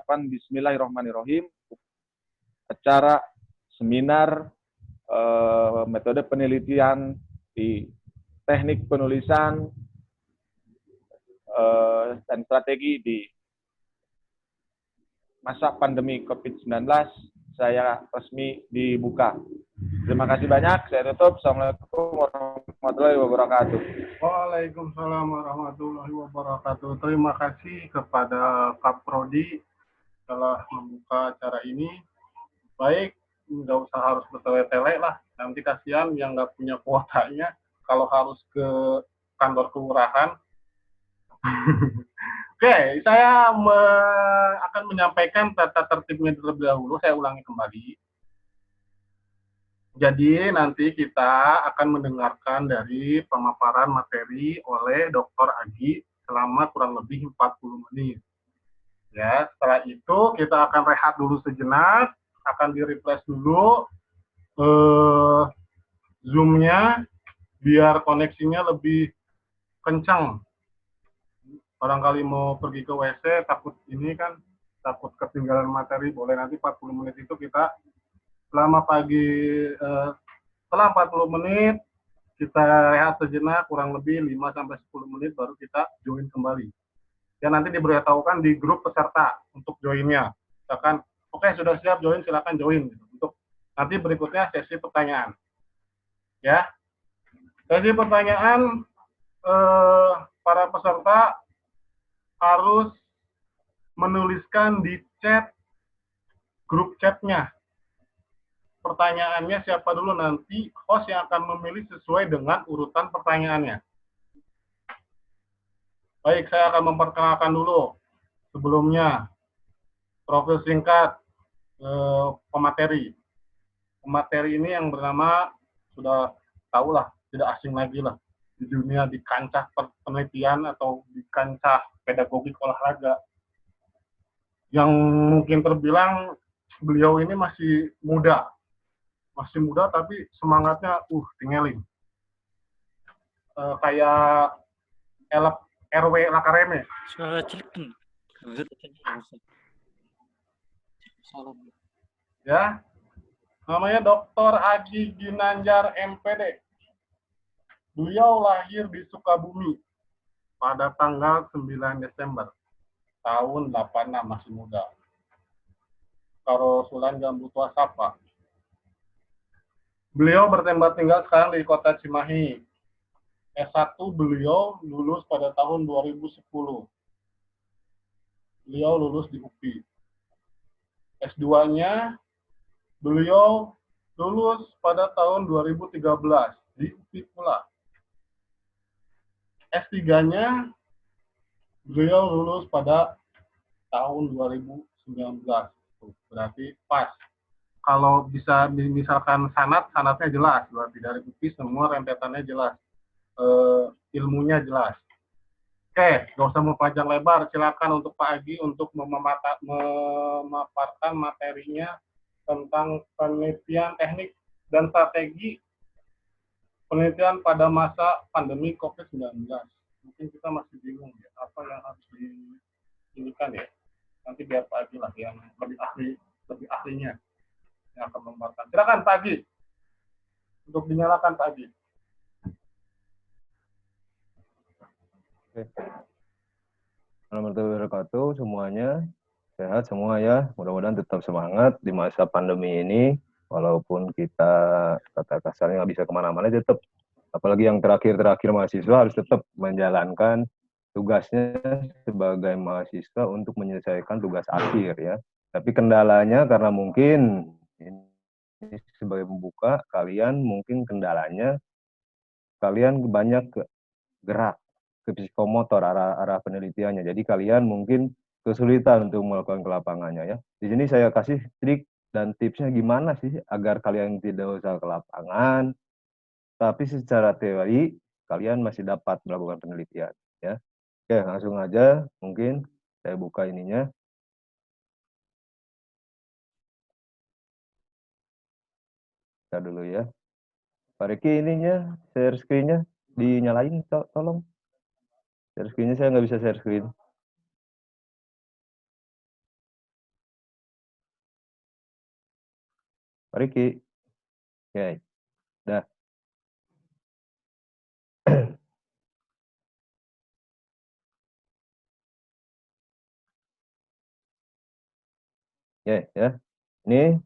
ucapan Bismillahirrahmanirrahim, acara seminar metode penelitian di teknik penulisan dan strategi di masa pandemi COVID-19 saya resmi dibuka. Terima kasih banyak. Saya tutup. Assalamualaikum warahmatullahi wabarakatuh. Waalaikumsalam warahmatullahi wabarakatuh. Terima kasih kepada Kak Prodi telah membuka acara ini. Baik, nggak usah harus bertele-tele lah. Nanti kasihan yang nggak punya kuotanya kalau harus ke kantor kelurahan. Oke, saya akan menyampaikan tata tertibnya terlebih dahulu. Saya ulangi kembali. Jadi nanti kita akan mendengarkan dari pemaparan materi oleh Dr. Agi selama kurang lebih 40 menit. Ya, setelah itu kita akan rehat dulu sejenak, akan di-refresh dulu Zoom-nya biar koneksinya lebih kencang. Barangkali mau pergi ke WC, takut ketinggalan materi, boleh nanti 40 menit itu kita setelah 40 menit kita rehat sejenak kurang lebih 5-10 menit baru kita join kembali. Ya nanti diberitahukan di grup peserta untuk joinnya. Misalkan, oke, sudah siap join, silakan join. Untuk nanti berikutnya sesi pertanyaan. Ya, sesi pertanyaan para peserta harus menuliskan di grup chatnya. Pertanyaannya siapa dulu, nanti host yang akan memilih sesuai dengan urutan pertanyaannya. Baik, saya akan memperkenalkan dulu sebelumnya profil singkat pemateri. Pemateri ini yang bernama, sudah tahu lah, tidak asing lagi lah di dunia, di kancah penelitian atau di kancah pedagogik olahraga. Yang mungkin terbilang beliau ini masih muda tapi semangatnya tinggalin. Kayak RW Lakareme. Ya, namanya Dr. Agi Ginanjar MPD. Beliau lahir di Sukabumi pada tanggal 9 Desember tahun 86, masih muda. Karo Sulan Jambu Tua Sapa. Beliau bertempat tinggal sekarang di kota Cimahi. S1 beliau lulus pada tahun 2010. Beliau lulus di UPI. S2-nya beliau lulus pada tahun 2013 di UPI pula. S3-nya beliau lulus pada tahun 2019. Berarti pas. Kalau bisa misalkan sanatnya jelas, berarti dari UPI semua rentetannya jelas, ilmunya jelas. Oke, nggak usah mau panjang lebar, silakan untuk Pak Agi untuk memaparkan materinya tentang penelitian teknik dan strategi penelitian pada masa pandemi COVID-19. Mungkin kita masih bingung ya, apa yang harus diinikan ya. Nanti biar Pak Agi lah yang lebih ahlinya yang akan memaparkan. Silakan Pak Agi. Untuk dinyalakan Pak Agi. Warahmatullahi wabarakatuh semuanya. Sehat semua ya. Mudah-mudahan tetap semangat di masa pandemi ini. Walaupun kita kata kasarnya nggak bisa kemana-mana, tetap. Apalagi yang terakhir mahasiswa harus tetap menjalankan tugasnya sebagai mahasiswa untuk menyelesaikan tugas akhir ya. Tapi kendalanya karena mungkin ini sebagai pembuka, kalian banyak gerak ke psikomotor arah penelitiannya. Jadi kalian mungkin kesulitan untuk melakukan ke lapangannya ya. Di sini saya kasih trik dan tipsnya gimana sih agar kalian tidak usah ke lapangan, tapi secara teori kalian masih dapat melakukan penelitian ya. Oke, langsung aja mungkin saya buka ininya. Kita dulu ya. Pak Riki ininya share screen-nya dinyalain tolong. Share screen-nya saya nggak bisa share screen. Pak Riki. Oke, dah. Oke, ya. Ini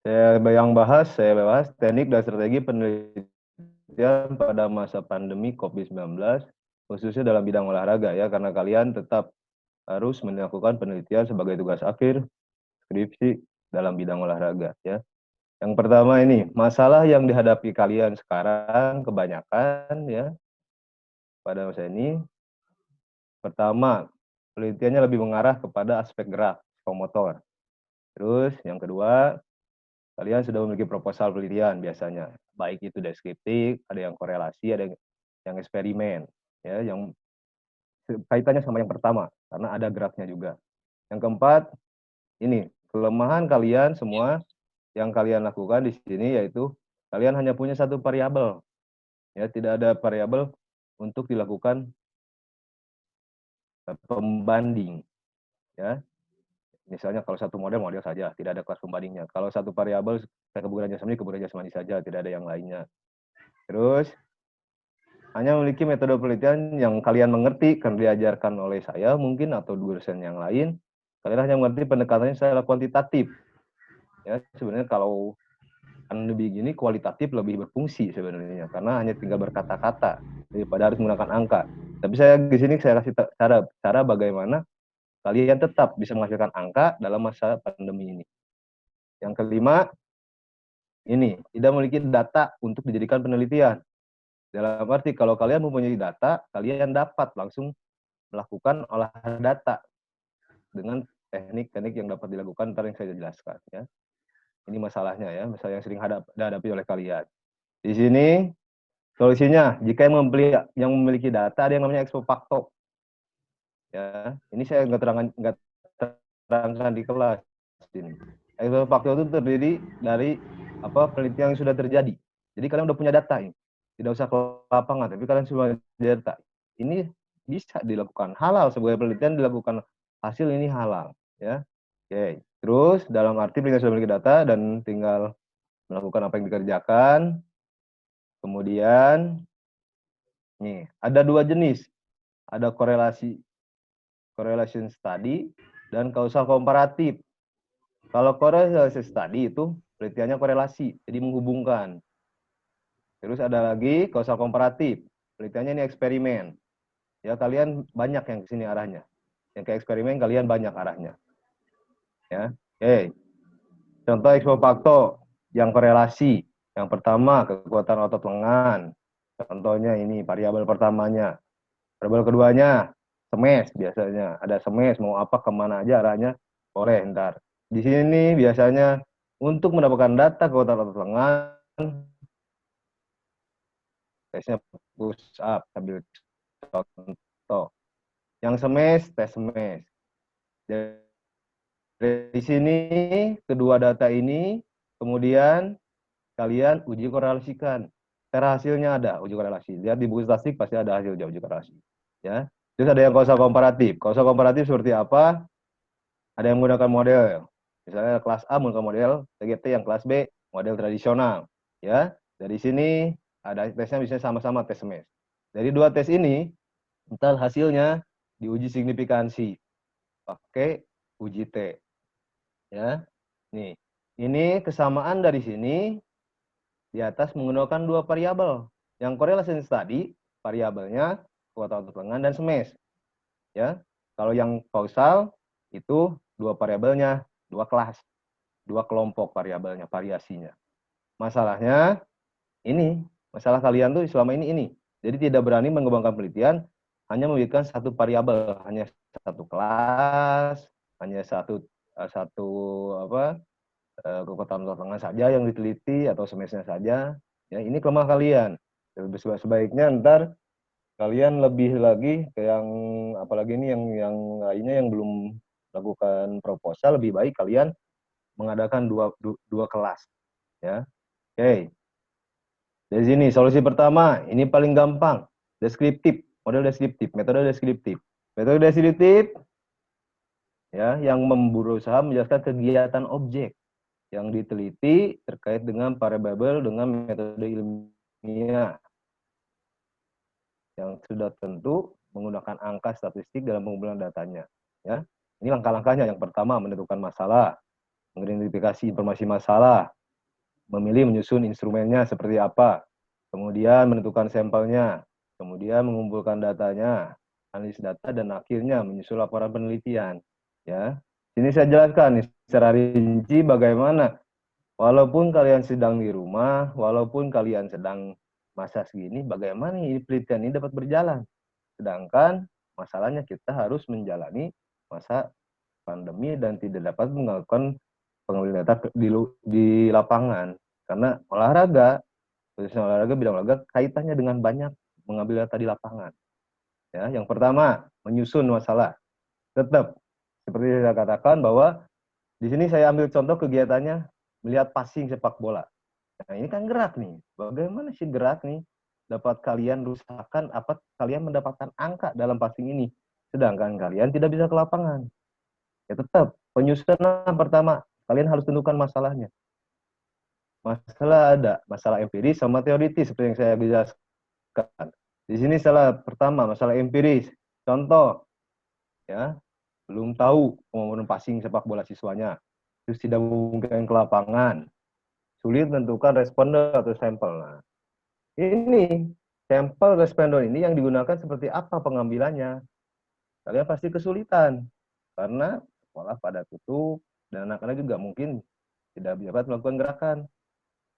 saya bahas teknik dan strategi penelitian pada masa pandemi COVID-19, khususnya dalam bidang olahraga ya, karena kalian tetap harus melakukan penelitian sebagai tugas akhir skripsi dalam bidang olahraga ya. Yang pertama ini, masalah yang dihadapi kalian sekarang kebanyakan ya pada masa ini. Pertama, penelitiannya lebih mengarah kepada aspek gerak, psikomotor. Terus yang kedua, kalian sudah memiliki proposal penelitian biasanya, baik itu deskriptif, ada yang korelasi, ada yang eksperimen, ya, yang kaitannya sama yang pertama, karena ada grafnya juga. Yang keempat, ini kelemahan kalian semua yang kalian lakukan di sini yaitu kalian hanya punya satu variabel, ya, tidak ada variabel untuk dilakukan pembanding, ya. Misalnya kalau satu model saja, tidak ada kelas pembandingnya. Kalau satu variabel kebugaran jasmani saja, tidak ada yang lainnya. Terus hanya memiliki metode penelitian yang kalian mengerti karena diajarkan oleh saya mungkin atau dosen yang lain. Kalian hanya mengerti pendekatannya secara kuantitatif. Ya, sebenarnya kalau lebih gini kualitatif lebih berfungsi sebenarnya karena hanya tinggal berkata-kata daripada harus menggunakan angka. Tapi saya di sini saya kasih cara bagaimana kalian tetap bisa menghasilkan angka dalam masa pandemi ini. Yang kelima, ini tidak memiliki data untuk dijadikan penelitian. Dalam arti kalau kalian mempunyai data, kalian dapat langsung melakukan olahan data dengan teknik-teknik yang dapat dilakukan ntar yang saya jelaskan ya. Ini masalahnya ya, masalah yang sering dihadapi oleh kalian. Di sini solusinya, jika yang memiliki data ada yang namanya expo facto. Ya, ini saya nggak terangkan di kelas ini. Expo facto itu terdiri dari penelitian yang sudah terjadi. Jadi kalian udah punya data ini. Tidak usah ke lapangan, tapi kalian sudah punya data. Ini bisa dilakukan halal sebagai penelitian dilakukan hasil ini halal ya. Oke. Terus dalam arti penelitian sudah memiliki data dan tinggal melakukan apa yang dikerjakan. Kemudian nih ada dua jenis. Ada correlation study dan causal komparatif. Kalau correlation study itu penelitiannya korelasi, jadi menghubungkan. Terus ada lagi causal komparatif, penelitiannya ini eksperimen. Ya kalian banyak yang ke sini arahnya. Yang ke eksperimen kalian banyak arahnya. Ya. Oke. Contoh expo facto yang korelasi. Yang pertama kekuatan otot lengan. Contohnya ini variabel pertamanya. Variabel keduanya smash biasanya. Ada smash mau apa kemana aja arahnya boleh ntar. Di sini biasanya untuk mendapatkan data kekuatan otot lengan tesnya push up sambil contoh. Yang smash tes smash. Dari sini kedua data ini kemudian kalian uji korelasikan. Cara hasilnya ada uji korelasi. Lihat di buku statistik pasti ada hasil uji korelasi. Ya. Terus ada yang causal komparatif. Causal komparatif seperti apa? Ada yang menggunakan model. Misalnya kelas A menggunakan model TGT, yang kelas B model tradisional. Ya. Dari sini ada tesnya bisa sama-sama tes smash. Dari dua tes ini, entar hasilnya diuji signifikansi pakai uji T. Ya. Nih, ini kesamaan dari sini di atas menggunakan dua variabel. Yang correlation study variabelnya kekuatan otot lengan dan smash. Ya. Kalau yang causal itu dua variabelnya, dua kelas, dua kelompok variabelnya, variasinya. Masalahnya ini, masalah kalian tuh selama ini. Jadi tidak berani mengembangkan penelitian, hanya memberikan satu variabel, hanya satu kelas, hanya satu kekuatan otot lengan saja yang diteliti atau semesnya saja. Ya, ini kelemahan kalian. Sebaiknya ntar kalian lebih lagi ke yang apalagi ini yang lainnya yang belum lakukan proposal, lebih baik kalian mengadakan dua kelas. Ya, oke. Dari sini solusi pertama ini paling gampang, deskriptif, model deskriptif, metode deskriptif. Metode deskriptif ya yang berusaha menjelaskan kegiatan objek. yang diteliti terkait dengan variabel dengan metode ilmiah yang sudah tentu menggunakan angka statistik dalam pengumpulan datanya. Ya, ini langkah-langkahnya. Yang pertama, menentukan masalah, mengidentifikasi informasi masalah, memilih menyusun instrumennya seperti apa, kemudian menentukan sampelnya, kemudian mengumpulkan datanya, analisis data, dan akhirnya menyusun laporan penelitian. Ya, sini saya jelaskan nih secara rinci bagaimana walaupun kalian sedang di rumah, walaupun kalian sedang masa segini, bagaimana ini penelitian ini dapat berjalan. Sedangkan masalahnya kita harus menjalani masa pandemi dan tidak dapat melakukan pengambilan data di lapangan. Karena olahraga, khususnya olahraga, bidang olahraga, kaitannya dengan banyak mengambil data di lapangan. Ya, yang pertama, menyusun masalah. Tetap, seperti saya katakan bahwa di sini saya ambil contoh kegiatannya melihat passing sepak bola. Nah, ini kan gerak nih. Bagaimana sih gerak nih? Dapat kalian rusakkan apa kalian mendapatkan angka dalam passing ini. Sedangkan kalian tidak bisa ke lapangan. Ya tetap, penyusunan pertama, kalian harus tentukan masalahnya. Masalah ada, masalah empiris sama teoritis seperti yang saya jelaskan. Di sini salah pertama, masalah empiris. Contoh, ya, belum tahu kemampuan passing sepak bola siswanya. Terus tidak memungkinkan ke lapangan. Sulit menentukan responder atau sampel. Nah, ini sampel responder ini yang digunakan seperti apa pengambilannya? Kalian pasti kesulitan karena sekolah pada tutup dan anak-anak juga mungkin tidak dapat melakukan gerakan.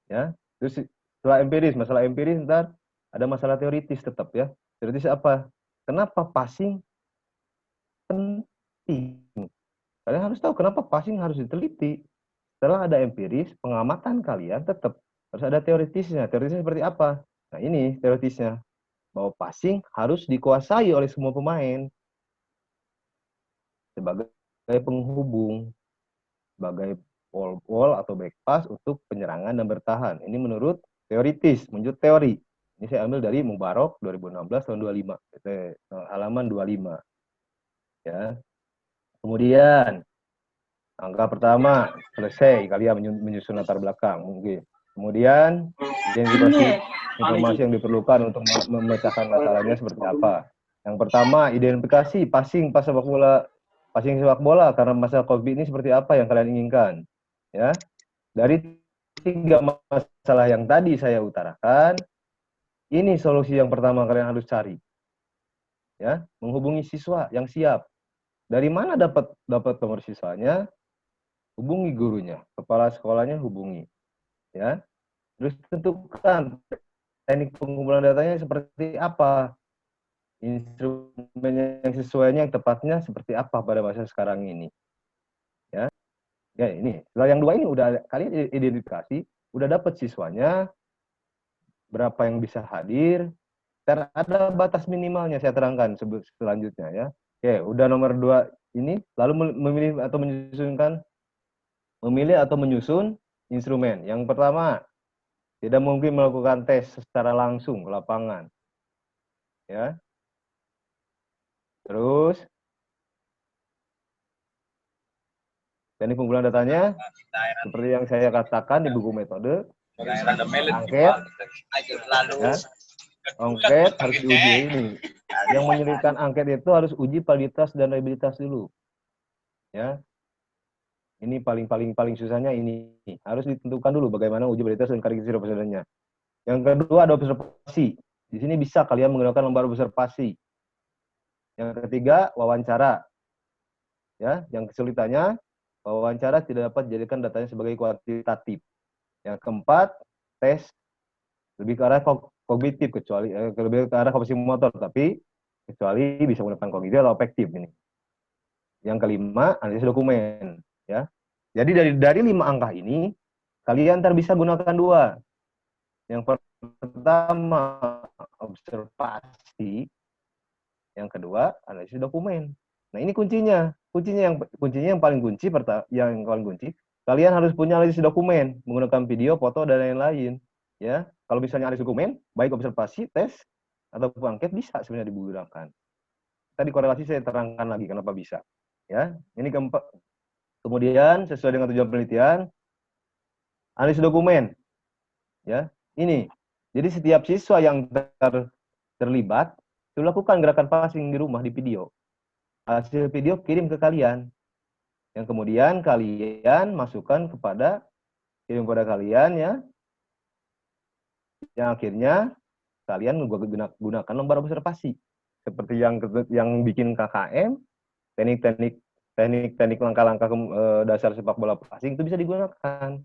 Ya, terus setelah empiris, masalah empiris ntar ada masalah teoritis tetap ya. Teoritis apa? Kenapa passing penting? Kalian harus tahu kenapa passing harus diteliti. Setelah ada empiris, pengamatan kalian tetap harus ada teoritisnya. Teoritisnya seperti apa? Nah ini teoritisnya. Bahwa passing harus dikuasai oleh semua pemain. Sebagai penghubung. Sebagai wall atau back pass untuk penyerangan dan bertahan. Ini menurut teoritis, menurut teori. Ini saya ambil dari Mubarok 2016 tahun 25. Halaman 25. Ya. Kemudian angka pertama selesai, kalian menyusun latar belakang mungkin. Kemudian identifikasi informasi yang diperlukan untuk memecahkan masalahnya seperti apa. Yang pertama identifikasi passing sepak bola karena masalah COVID ini seperti apa yang kalian inginkan. Ya, dari 3 masalah yang tadi saya utarakan, ini solusi yang pertama kalian harus cari. Ya, menghubungi siswa yang siap. Dari mana dapat nomor siswanya? Hubungi gurunya, kepala sekolahnya hubungi, ya. Terus tentukan teknik pengumpulan datanya seperti apa, instrumen yang sesuainya, yang tepatnya seperti apa pada masa sekarang ini, ya. Ya ini, setelah yang 2 ini udah kalian identifikasi, udah dapat siswanya, berapa yang bisa hadir, ada batas minimalnya saya terangkan selanjutnya ya. Oke, udah nomor 2 ini, lalu memilih atau menyusun instrumen. Yang pertama, tidak mungkin melakukan tes secara langsung ke lapangan. Ya. Terus, teknik pengumpulan datanya, seperti yang saya katakan di buku metode, angket, ya. Angket harus diuji ini. Yang menyulitkan angket itu harus uji validitas dan reliabilitas dulu. Ya. Ini paling susahnya ini. Harus ditentukan dulu bagaimana uji validitas dan karakteristik respondennya. Yang kedua ada observasi. Di sini bisa kalian menggunakan lembar observasi. Yang ketiga wawancara. Ya, yang kesulitannya wawancara tidak dapat dijadikan datanya sebagai kuantitatif. Yang keempat tes lebih ke arah kognitif kecuali lebih ke arah kapasitas motor, tapi kecuali bisa menggunakan kognitif atau afektif ini. Yang kelima analisis dokumen. Ya, jadi dari 5 angka ini kalian bisa gunakan 2. Yang pertama observasi, yang kedua analisis dokumen. Nah ini kuncinya yang paling kunci kalian harus punya analisis dokumen menggunakan video, foto dan lain-lain. Ya, kalau misalnya analisis dokumen, baik observasi, tes ataupun angket bisa sebenarnya digunakan. Tadi korelasi saya terangkan lagi kenapa bisa. Ya, ini keempat. Kemudian sesuai dengan tujuan penelitian, analisis dokumen. Ya, ini. Jadi setiap siswa yang terlibat, lakukan gerakan passing di rumah di video. Hasil video kirim ke kalian. Yang kemudian kalian masukkan kirim kepada kalian ya. Yang akhirnya kalian gunakan lembar observasi. Seperti yang bikin KKM, teknik langkah-langkah dasar sepak bola passing itu bisa digunakan.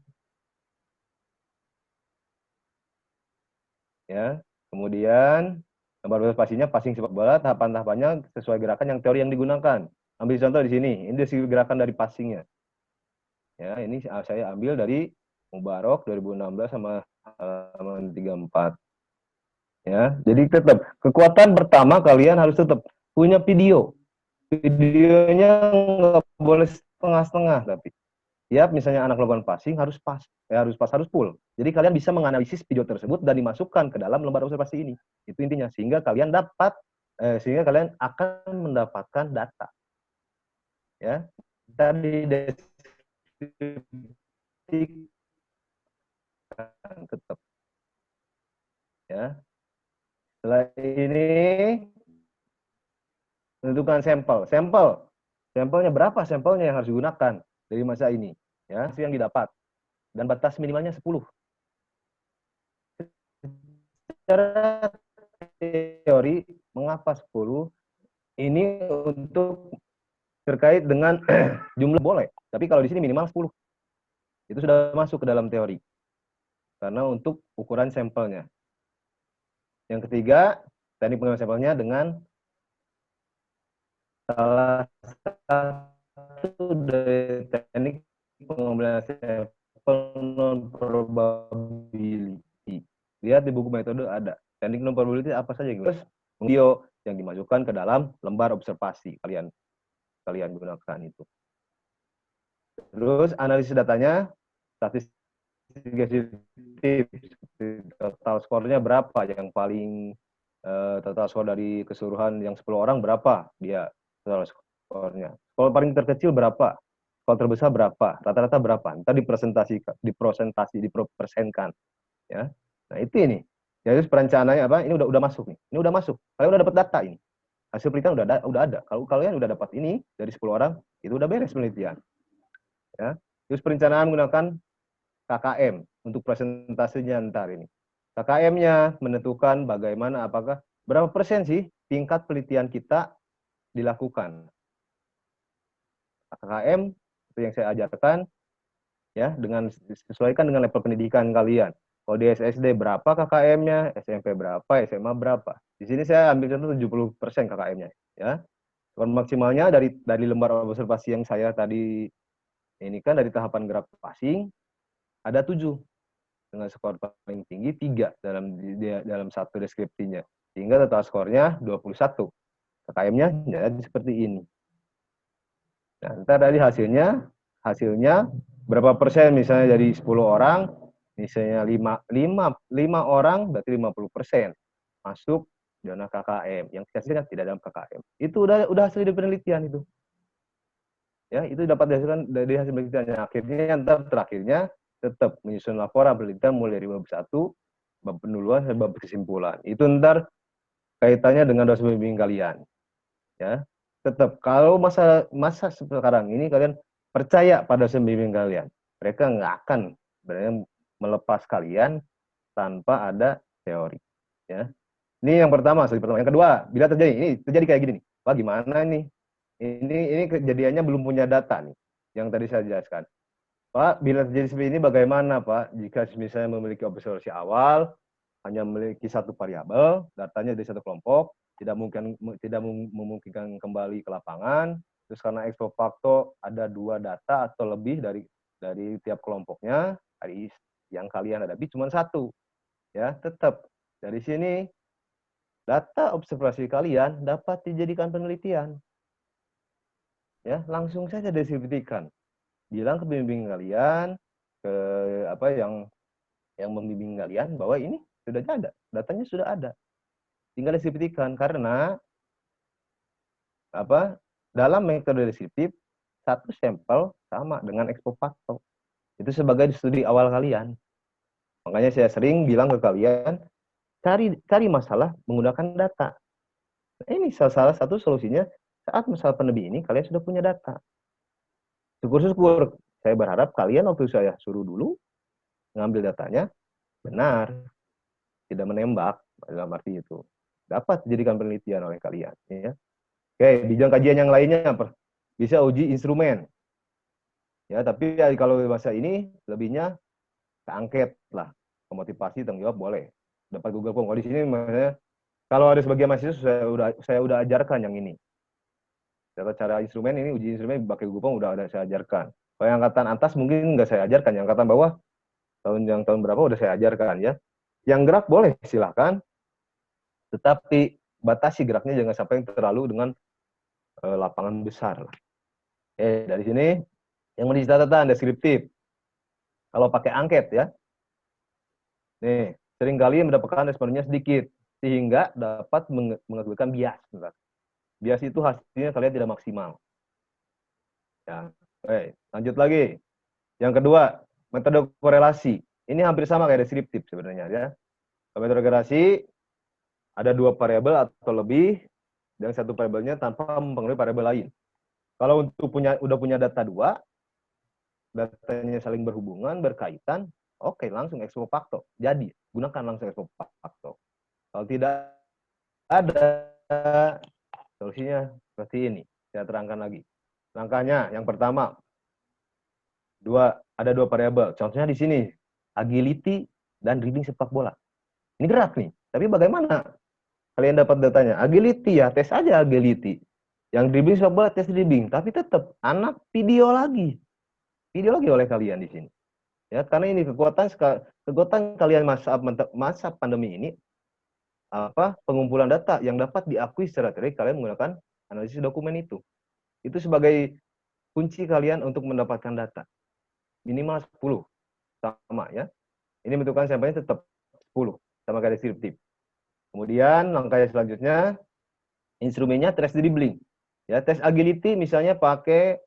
Ya, kemudian lembar observasinya passing sepak bola, tahapan-tahapannya sesuai gerakan yang teori yang digunakan. Ambil contoh di sini, ini gerakan dari passingnya. Ya, ini saya ambil dari Mubarok 2016 sama halaman 34. Ya, jadi tetap kekuatan pertama kalian harus tetap punya video. Videonya nggak boleh setengah-setengah, tapi tiap misalnya anak melakukan passing harus harus full. Jadi kalian bisa menganalisis video tersebut dan dimasukkan ke dalam lembar observasi ini. Itu intinya, sehingga kalian akan mendapatkan data. Ya, tadi tetap. Ya. Setelah ini tentukan sampelnya berapa sampelnya yang harus digunakan dari masa ini, ya, yang didapat, dan batas minimalnya 10. Secara teori, mengapa 10? Ini untuk terkait dengan jumlah boleh, tapi kalau di sini minimal 10. Itu sudah masuk ke dalam teori. Karena untuk ukuran sampelnya. Yang ketiga, teknik pengambilan sampelnya dengan salah satu dari teknik pengambilan sampel non probability. Lihat di buku metode ada. Teknik non probability apa saja yang video yang dimasukkan ke dalam lembar observasi kalian gunakan itu. Terus analisis datanya, statistik total skornya berapa, yang paling total skor dari keseluruhan yang 10 orang berapa dia total skornya. Skor paling terkecil berapa, skor terbesar berapa, rata-rata berapa, ntar dipersenkan ya. Nah itu ini. Jadi perencanaannya apa? Ini udah masuk nih. Ini udah masuk. Kalian udah dapat data ini. Hasil penelitian udah ada. Kalau kalian udah dapat ini dari 10 orang, itu udah beres penelitian. Ya. Terus perencanaan menggunakan KKM untuk presentasinya ntar ini. KKM-nya menentukan bagaimana, apakah berapa persen sih tingkat penelitian kita dilakukan. KKM itu yang saya ajarkan ya, dengan disesuaikan dengan level pendidikan kalian. Kalau di SSD berapa KKM-nya, SMP berapa, SMA berapa. Di sini saya ambil contoh 70% KKM-nya ya. Skor maksimalnya dari lembar observasi yang saya tadi ini kan dari tahapan gerak passing ada 7 dengan skor paling tinggi 3 dalam satu deskripsinya. Sehingga total skornya 21. KKM-nya jadi seperti ini. Nah, ntar dari hasilnya berapa persen misalnya dari 10 orang, misalnya 5 orang berarti 50% masuk zona KKM. Yang sisanya tidak dalam KKM. Itu udah hasil dari penelitian itu. Ya, itu dapat dihasilkan dari hasil penelitiannya. Akhirnya terakhirnya tetap menyusun laporan penelitian mulai dari bab 1, bab penduluan sampai bab kesimpulan. Itu ntar kaitannya dengan dosen pembimbing kalian. Ya. Tetap kalau masa sekarang ini kalian percaya pada dosen pembimbing kalian. Mereka nggak akan melepas kalian tanpa ada teori. Ya. Ini yang pertama, Yang kedua, bila terjadi kayak gini nih. Wah, gimana nih? Ini kejadiannya belum punya data nih. Yang tadi saya jelaskan. Pak, bila terjadi seperti ini bagaimana, Pak? Jika misalnya memiliki observasi awal, hanya memiliki satu variabel, datanya dari satu kelompok, tidak memungkinkan kembali ke lapangan, terus karena ex post facto ada 2 data atau lebih dari tiap kelompoknya, dari yang kalian hadapi cuma 1. Ya, tetap dari sini data observasi kalian dapat dijadikan penelitian. Ya, langsung saja deskripsikan. Bilang ke pembimbing kalian, ke yang membimbing kalian bahwa ini sudah ada, datanya sudah ada. Tinggal deskripsikan, karena dalam metode deskriptif satu sampel sama dengan ex post facto. Itu sebagai studi awal kalian. Makanya saya sering bilang ke kalian, cari masalah menggunakan data. Nah, ini salah satu solusinya saat masalah pandemi ini kalian sudah punya data. Syukur-syukur, saya berharap kalian waktu saya suruh dulu ngambil datanya benar, tidak menembak dalam arti itu. Dapat dijadikan penelitian oleh kalian. Ya. Oke, bidang kajian yang lainnya bisa uji instrumen. Ya, tapi kalau bahasa ini lebihnya ke angket lah, motivasi tanggung jawab boleh. Dapat Google Form. Kalau di sini kalau ada sebagian mahasiswa saya udah ajarkan yang ini. Cara instrumen ini uji instrumen pakai Google Form udah ada saya ajarkan. Kalau yang angkatan atas mungkin nggak saya ajarkan, yang angkatan bawah tahun berapa udah saya ajarkan ya. Yang gerak boleh silahkan, tetapi batasi geraknya jangan sampai terlalu dengan lapangan besar. Dari sini yang menjadi catatan deskriptif. Kalau pakai angket ya, nih seringkali mendapatkan responnya sedikit sehingga dapat mengakibatkan bias. Bias itu hasilnya kalian tidak maksimal. Ya, lanjut lagi. Yang kedua, metode korelasi. Ini hampir sama kayak deskriptif sebenarnya ya. Metode korelasi ada 2 variabel atau lebih dan satu variabelnya tanpa mempengaruhi variabel lain. Kalau udah punya data 2, datanya saling berhubungan, berkaitan, oke, langsung expo facto. Jadi, gunakan langsung expo facto. Kalau tidak ada, solusinya seperti ini. Saya terangkan lagi. Langkahnya, yang pertama, ada 2 variabel. Contohnya di sini, agility dan dribbling sepak bola. Ini gerak nih. Tapi bagaimana kalian dapat datanya? Agility ya, tes aja agility. Yang dribbling sepak bola, tes dribbling. Tapi tetap, anak video lagi oleh kalian di sini. Ya, karena ini kekuatan kalian masa pandemi ini pengumpulan data yang dapat diakui secara teori kalian menggunakan analisis dokumen itu. Itu sebagai kunci kalian untuk mendapatkan data. Minimal 10 sama ya. Ini menentukan sampelnya tetap 10 sama kayak deskriptif. Kemudian langkah selanjutnya instrumennya tes dribbling. Ya, tes agility misalnya pakai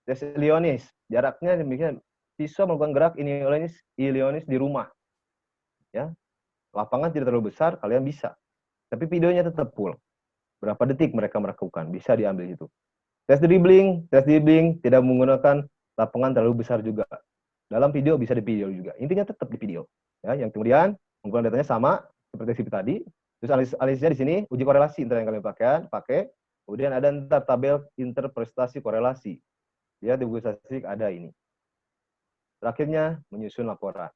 tes Illionis. Jaraknya demikian, siswa melakukan gerak Illionis di rumah. Ya. Lapangan tidak terlalu besar, kalian bisa. Tapi videonya tetap full. Berapa detik mereka melakukan, bisa diambil itu. Tes dribbling tidak menggunakan lapangan terlalu besar juga. Dalam video bisa di video juga. Intinya tetap di video. Ya, yang kemudian pengumpulan datanya sama seperti tadi. Terus analisisnya di sini uji korelasi yang kalian pakai. Kemudian ada tabel interprestasi korelasi. Ya, di buku statistik ada ini. Terakhirnya menyusun laporan.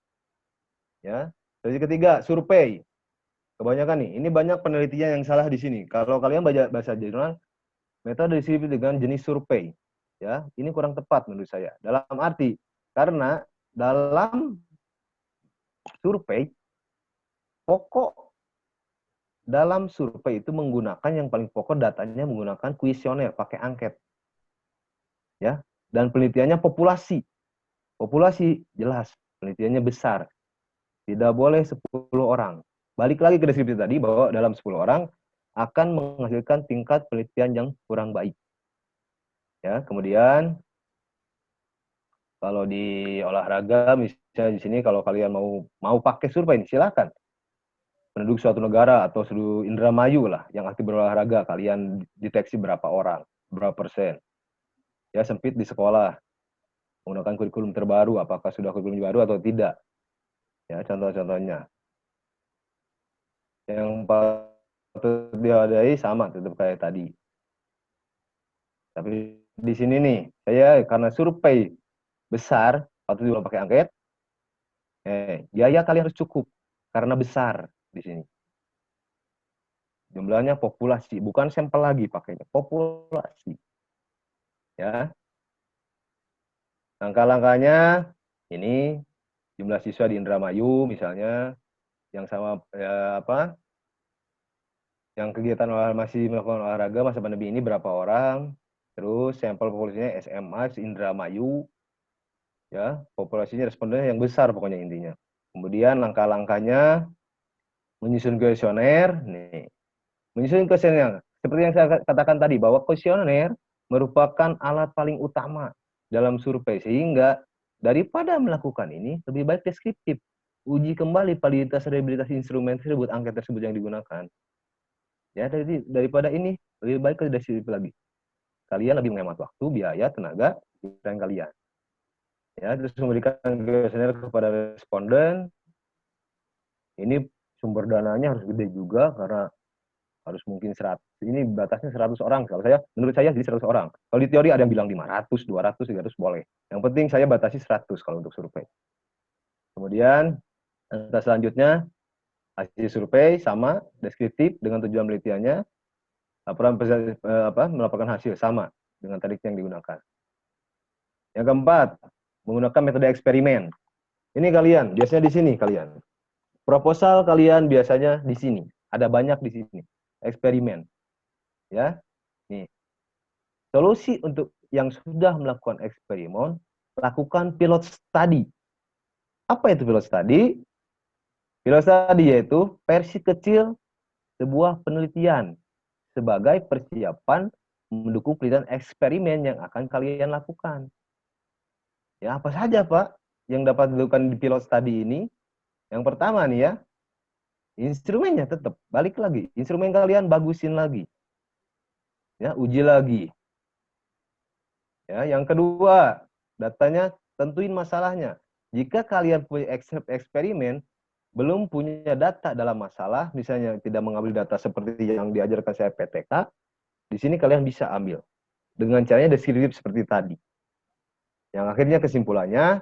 Ya. Terus ketiga, survei. Kebanyakan nih, ini banyak penelitian yang salah di sini. Kalau kalian baca jurnal, metode deskriptif dengan jenis survei. Ya, ini kurang tepat menurut saya. Dalam arti, karena dalam survei, dalam survei itu menggunakan yang paling pokok datanya menggunakan kuesioner, pakai angket. Ya, dan penelitiannya populasi. Populasi jelas, penelitiannya besar. Tidak boleh 10 orang. Balik lagi ke deskripsi tadi bahwa dalam 10 orang akan menghasilkan tingkat penelitian yang kurang baik. Ya, kemudian kalau di olahraga misalnya di sini kalau kalian mau pakai survei silakan. Penduduk suatu negara atau seluruh Indramayu lah yang aktif berolahraga, kalian deteksi berapa orang, berapa persen. Ya, sempit di sekolah. Menggunakan kurikulum terbaru, apakah sudah kurikulum baru atau tidak. Ya, contoh-contohnya. Yang patut diwaspadai sama, tetap kayak tadi. Tapi di sini nih, saya karena survei besar, atau juga pakai angket, biaya kalian harus cukup. Karena besar di sini. Jumlahnya populasi, bukan sampel lagi pakainya, populasi. Ya. Langkah-langkahnya ini jumlah siswa di Indramayu misalnya yang sama yang kegiatan masih melakukan olahraga masa pandemi ini berapa orang, terus sampel populasinya SMA Indramayu, ya populasinya respondennya yang besar pokoknya intinya. Kemudian langkah-langkahnya menyusun kuesioner, menyusun kuesioner seperti yang saya katakan tadi bahwa kuesioner merupakan alat paling utama dalam survei sehingga daripada melakukan ini, lebih baik deskriptif. Uji kembali validitas reliabilitas instrumen tersebut, angka tersebut yang digunakan. Ya, daripada ini, lebih baik ke deskriptif lagi. Kalian lebih menghemat waktu, biaya, tenaga, pikiran kalian. Ya, terus memberikan kuesioner kepada responden. Ini sumber dananya harus gede juga, karena harus mungkin 100. Ini batasnya 100 orang. Kalau saya, menurut saya jadi 100 orang. Kalau di teori ada yang bilang 500, 200, 300 boleh. Yang penting saya batasi 100 kalau untuk survei. Kemudian, selanjutnya, hasil survei sama, deskriptif dengan tujuan penelitiannya, laporan melaporkan hasil sama dengan tadi yang digunakan. Yang keempat, menggunakan metode eksperimen. Ini kalian, biasanya di sini kalian. Proposal kalian biasanya di sini. Ada banyak di sini. Eksperimen. Ya. Nih. Solusi untuk yang sudah melakukan eksperimen, lakukan pilot study. Apa itu pilot study? Pilot study yaitu versi kecil sebuah penelitian sebagai persiapan mendukung penelitian eksperimen yang akan kalian lakukan. Ya, apa saja, Pak, yang dapat dilakukan di pilot study ini? Yang pertama nih ya, instrumennya tetap, balik lagi. Instrumen kalian bagusin lagi. Ya, uji lagi. Ya, yang kedua, datanya tentuin masalahnya. Jika kalian punya eksperimen, belum punya data dalam masalah, misalnya tidak mengambil data seperti yang diajarkan saya PTK, di sini kalian bisa ambil. Dengan caranya deskriptif seperti tadi. Yang akhirnya kesimpulannya,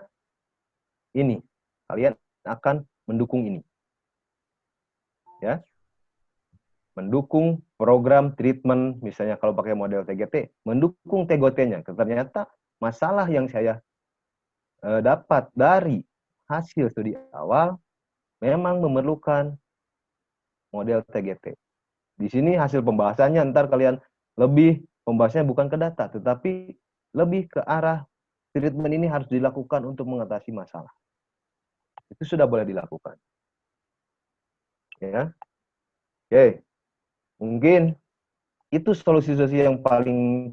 ini. Kalian akan mendukung ini. Ya. Mendukung program treatment, misalnya kalau pakai model TGT, mendukung TGT-nya. Ternyata masalah yang saya dapat dari hasil studi awal memang memerlukan model TGT. Di sini hasil pembahasannya, ntar kalian lebih, pembahasannya bukan ke data, tetapi lebih ke arah treatment ini harus dilakukan untuk mengatasi masalah. Itu sudah boleh dilakukan. Ya. Oke. Mungkin itu solusi-solusi yang paling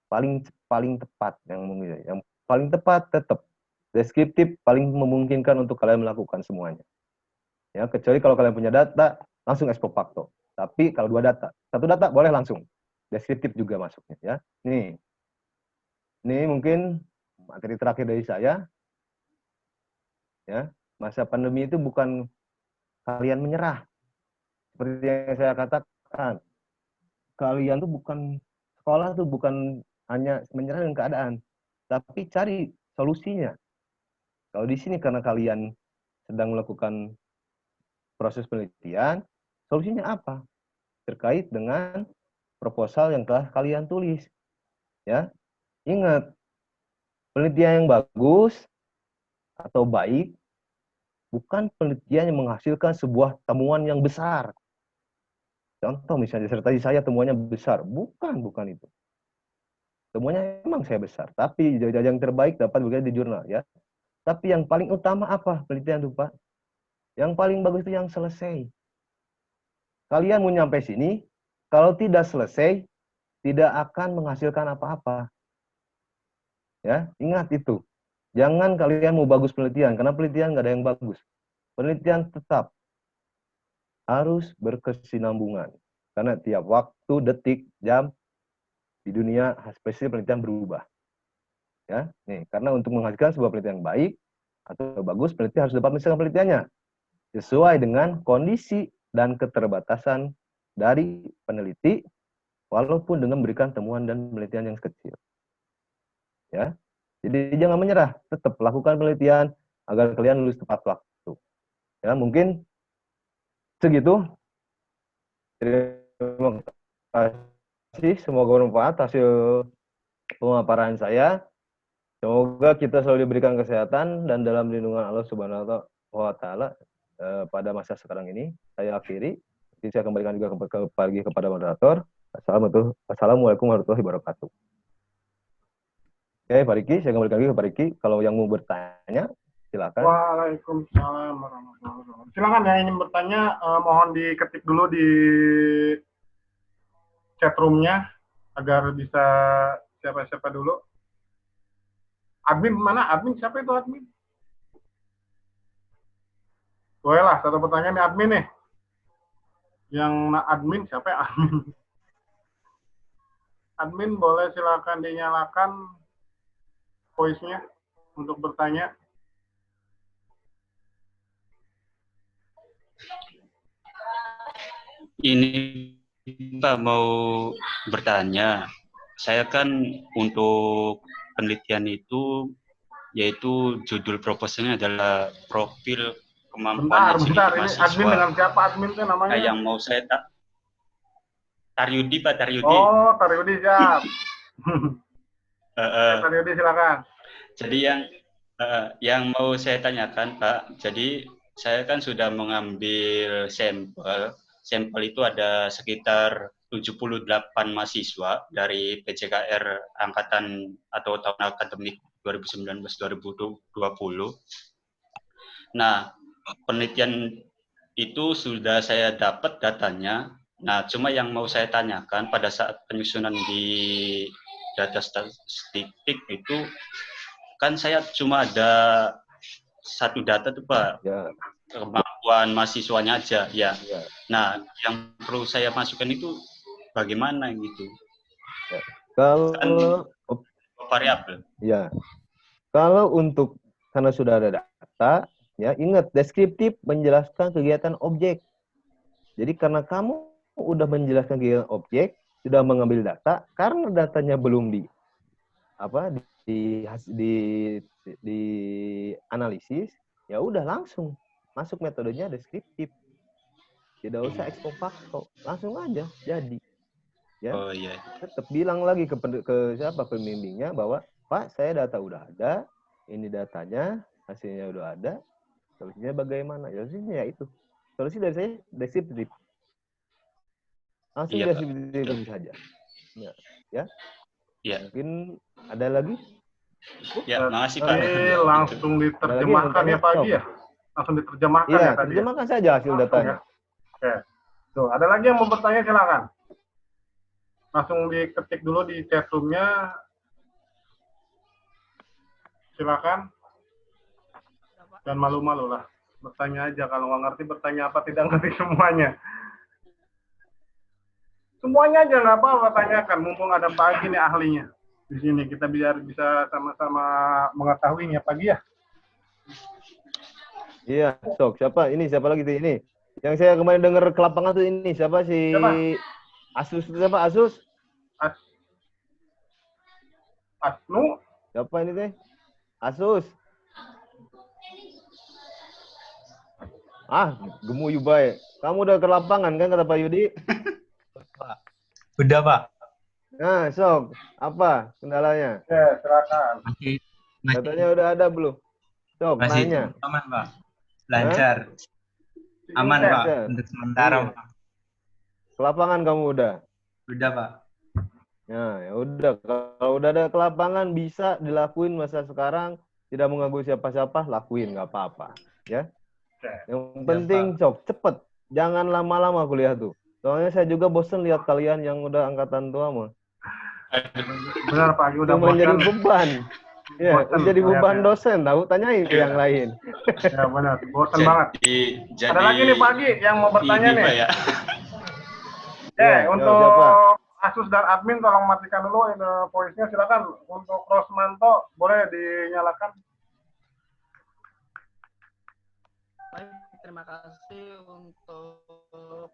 paling tepat yang paling tepat tetap deskriptif, paling memungkinkan untuk kalian melakukan semuanya. Ya, kecuali kalau kalian punya data langsung ex post facto. Tapi kalau dua data, satu data boleh langsung deskriptif juga masuknya ya. Ini mungkin materi terakhir dari saya. Ya, masa pandemi itu bukan kalian menyerah. Seperti yang saya katakan, kalian tuh bukan, sekolah tuh bukan hanya menyerah dengan keadaan, tapi cari solusinya. Kalau di sini karena kalian sedang melakukan proses penelitian, solusinya apa? Terkait dengan proposal yang telah kalian tulis. Ya, ingat, penelitian yang bagus atau baik bukan penelitian yang menghasilkan sebuah temuan yang besar. Contoh misalnya disertasi saya temuannya besar, bukan itu. Temuannya memang saya besar, tapi yang terbaik dapat bekerja di jurnal ya. Tapi yang paling utama apa penelitian itu, Pak? Yang paling bagus itu yang selesai. Kalian mau nyampe sini, kalau tidak selesai, tidak akan menghasilkan apa-apa. Ya, ingat itu. Jangan kalian mau bagus penelitian, karena penelitian nggak ada yang bagus. Penelitian tetap harus berkesinambungan. Karena tiap waktu, detik, jam, di dunia spesies penelitian berubah. Ya, karena untuk menghasilkan sebuah penelitian yang baik atau bagus, peneliti harus dapat menyelesaikan penelitiannya sesuai dengan kondisi dan keterbatasan dari peneliti, walaupun dengan memberikan temuan dan penelitian yang kecil. Ya, jadi jangan menyerah, tetap lakukan penelitian agar kalian lulus tepat waktu. Ya, mungkin segitu. Terima kasih, semoga bermanfaat hasil pemaparan saya. Semoga kita selalu diberikan kesehatan dan dalam lindungan Allah Subhanahu wa Ta'ala pada masa sekarang ini. Saya akhiri. Saya kembalikan juga kepada moderator. Assalamualaikum warahmatullahi wabarakatuh. Oke, Pak Riki, saya kembalikan lagi ke Pak Riki. Kalau yang mau bertanya, silakan. Waalaikumsalam warahmatullahi wabarakatuh. Silakan yang ingin bertanya, mohon diketik dulu di chat room-nya agar bisa siapa dulu? Admin mana? Admin siapa itu admin? Boleh lah, satu pertanyaan nih admin nih. Yang admin siapa ya admin? Admin boleh silakan dinyalakan voice-nya untuk bertanya. Ini Pak mau bertanya. Saya kan untuk penelitian itu yaitu judul proposalnya adalah profil kemampuan Bentar, ini mahasiswa. admin dengan siapa admin itu namanya? Nah, yang mau saya Taryudi, Pak Taryudi. Oh, Taryudi siap. Taryudi silakan. Jadi yang mau saya tanyakan Pak, jadi saya kan sudah mengambil sampel. Sampel itu ada sekitar 78 mahasiswa dari PJKR angkatan atau tahun akademik 2019-2020. Nah, penelitian itu sudah saya dapat datanya. Nah, cuma yang mau saya tanyakan pada saat penyusunan di data statistik itu kan saya cuma ada satu data tuh Pak, Ya. kemampuan mahasiswanya aja ya. Ya. Nah, yang perlu saya masukkan itu bagaimana gitu? Ya. Kalau variabel. Ya, kalau untuk karena sudah ada data, ya ingat deskriptif menjelaskan kegiatan objek. Jadi karena kamu udah menjelaskan kegiatan objek, sudah mengambil data, karena datanya belum di analisis, ya udah langsung masuk metodenya deskriptif. Tidak usah ex post facto, langsung aja jadi. Ya. Oh iya. Tetap bilang lagi ke siapa pembimbingnya bahwa Pak, saya data udah ada, ini datanya, hasilnya udah ada, solusinya bagaimana? Ya solusinya ya itu. Solusi dari saya deskriptif. Langsung deskriptif saja. Ya. Ya. Ya. Mungkin ada lagi? Ya, makasih Pak. Jadi langsung diterjemahkan ya pagi ya? Langsung diterjemahkan ya tadi. Terjemahkan saja hasil datanya. Oke. Tuh, ada lagi yang mau bertanya silakan. Langsung diketik dulu di chat room-nya. Silakan. Dan malu-malu lah. Bertanya aja. Kalau nggak ngerti, bertanya apa, tidak ngerti semuanya. Semuanya aja nggak apa-apa, tanyakan. Mumpung ada pagi nih ahlinya. Di sini kita biar bisa sama-sama mengetahuinya pagi ya. Iya, Sok. Siapa? Ini siapa lagi tuh ini? Yang saya kemarin dengar ke lapangan tuh ini. Siapa si Asus? Siapa Asus? Asnu? Siapa ini teh? Asus. Gemu Yubai. Kamu udah ke lapangan kan kata Pak Yudi? Udah Pak. Nah, Sok. Apa kendalanya? Ya, silakan. Katanya udah ada belum? Sok, Masih nanya. aman Pak. Lancar. Aman Pak. Untuk sementara Pak. Ke lapangan kamu udah? Udah Pak. Nah, ya udah. Kalau udah ada ke lapangan bisa dilakuin masa sekarang. Tidak mengganggu siapa-siapa, lakuin nggak apa-apa. Ya. Yang penting Sok, cepet. Jangan lama-lama kuliah tuh. Soalnya saya juga bosen lihat kalian yang udah angkatan tua mah. Benar Pak, udah bosan. Menjadi beban. Ya, jadi beban dosen. Tahu tanyain ke yang lain. Ya benar, bosan banget. Ada lagi nih pagi yang mau bertanya nih. Untuk Asus dan admin tolong matikan dulu voice-nya, silakan. Untuk Rosmanto boleh dinyalakan. Baik, terima kasih untuk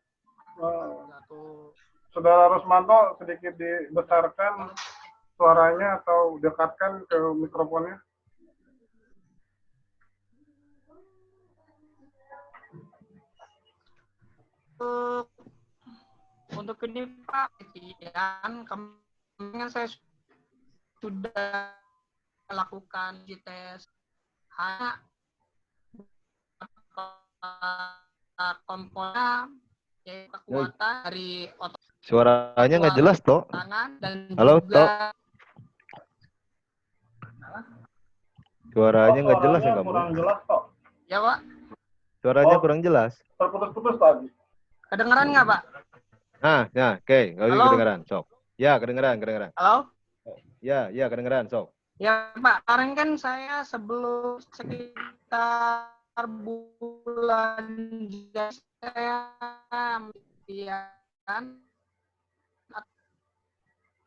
Saudara Rosmanto sedikit dibesarkan suaranya atau dekatkan ke mikrofonnya. Untuk ini Pak, kemarin saya sudah melakukan tes hanya komponen yaitu kekuatan dari otot. Suaranya nggak jelas toh. Tangan dan halo juga toh. Suaranya nggak jelas ya kamu. Kurang jelas toh. Ya Pak. Suaranya kurang jelas. Terputus-putus lagi. Kedengeran nggak Pak? Ya, oke. Nggak kedengeran, Sok. Ya, kedengeran. Halo? Ya, kedengeran, sok. Ya Pak, kemarin kan saya sebelum sekitar bulan Juli saya ya kan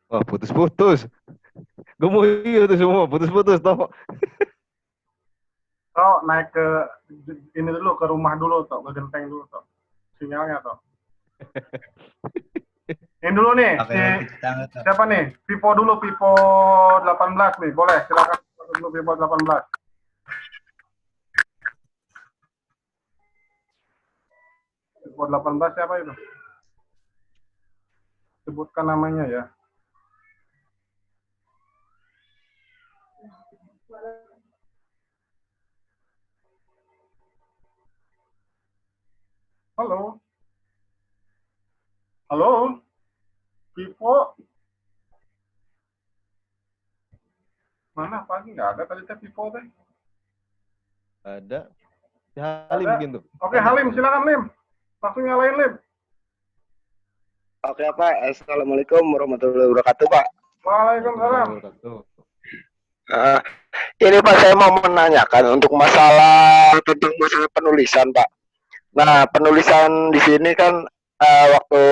Wah, putus-putus. Gue mau iya tuh semua, putus-putus, toh. Toh naik ke ini dulu, ke rumah dulu toh, ke genteng dulu toh. Sinyalnya toh. Ini dulu nih, Pakai roti tetangga toh. siapa nih? Vivo dulu, Vivo 18 nih. Boleh, silakan dulu Vivo 18. Vivo 18 siapa itu? Sebutkan namanya ya. Halo. Halo. Vivo. Mana pagi nggak ada tadi teh Vivo teh. Ada. Si Halim Ada. mungkin tuh. Oke, Halim, silakan Lim. Langsung nyalain Lim. Oke Pak, Assalamualaikum warahmatullahi wabarakatuh Pak. Waalaikumsalam. Eh, ini Pak saya mau menanyakan untuk tentang masalah penulisan Pak. Nah penulisan di sini kan waktu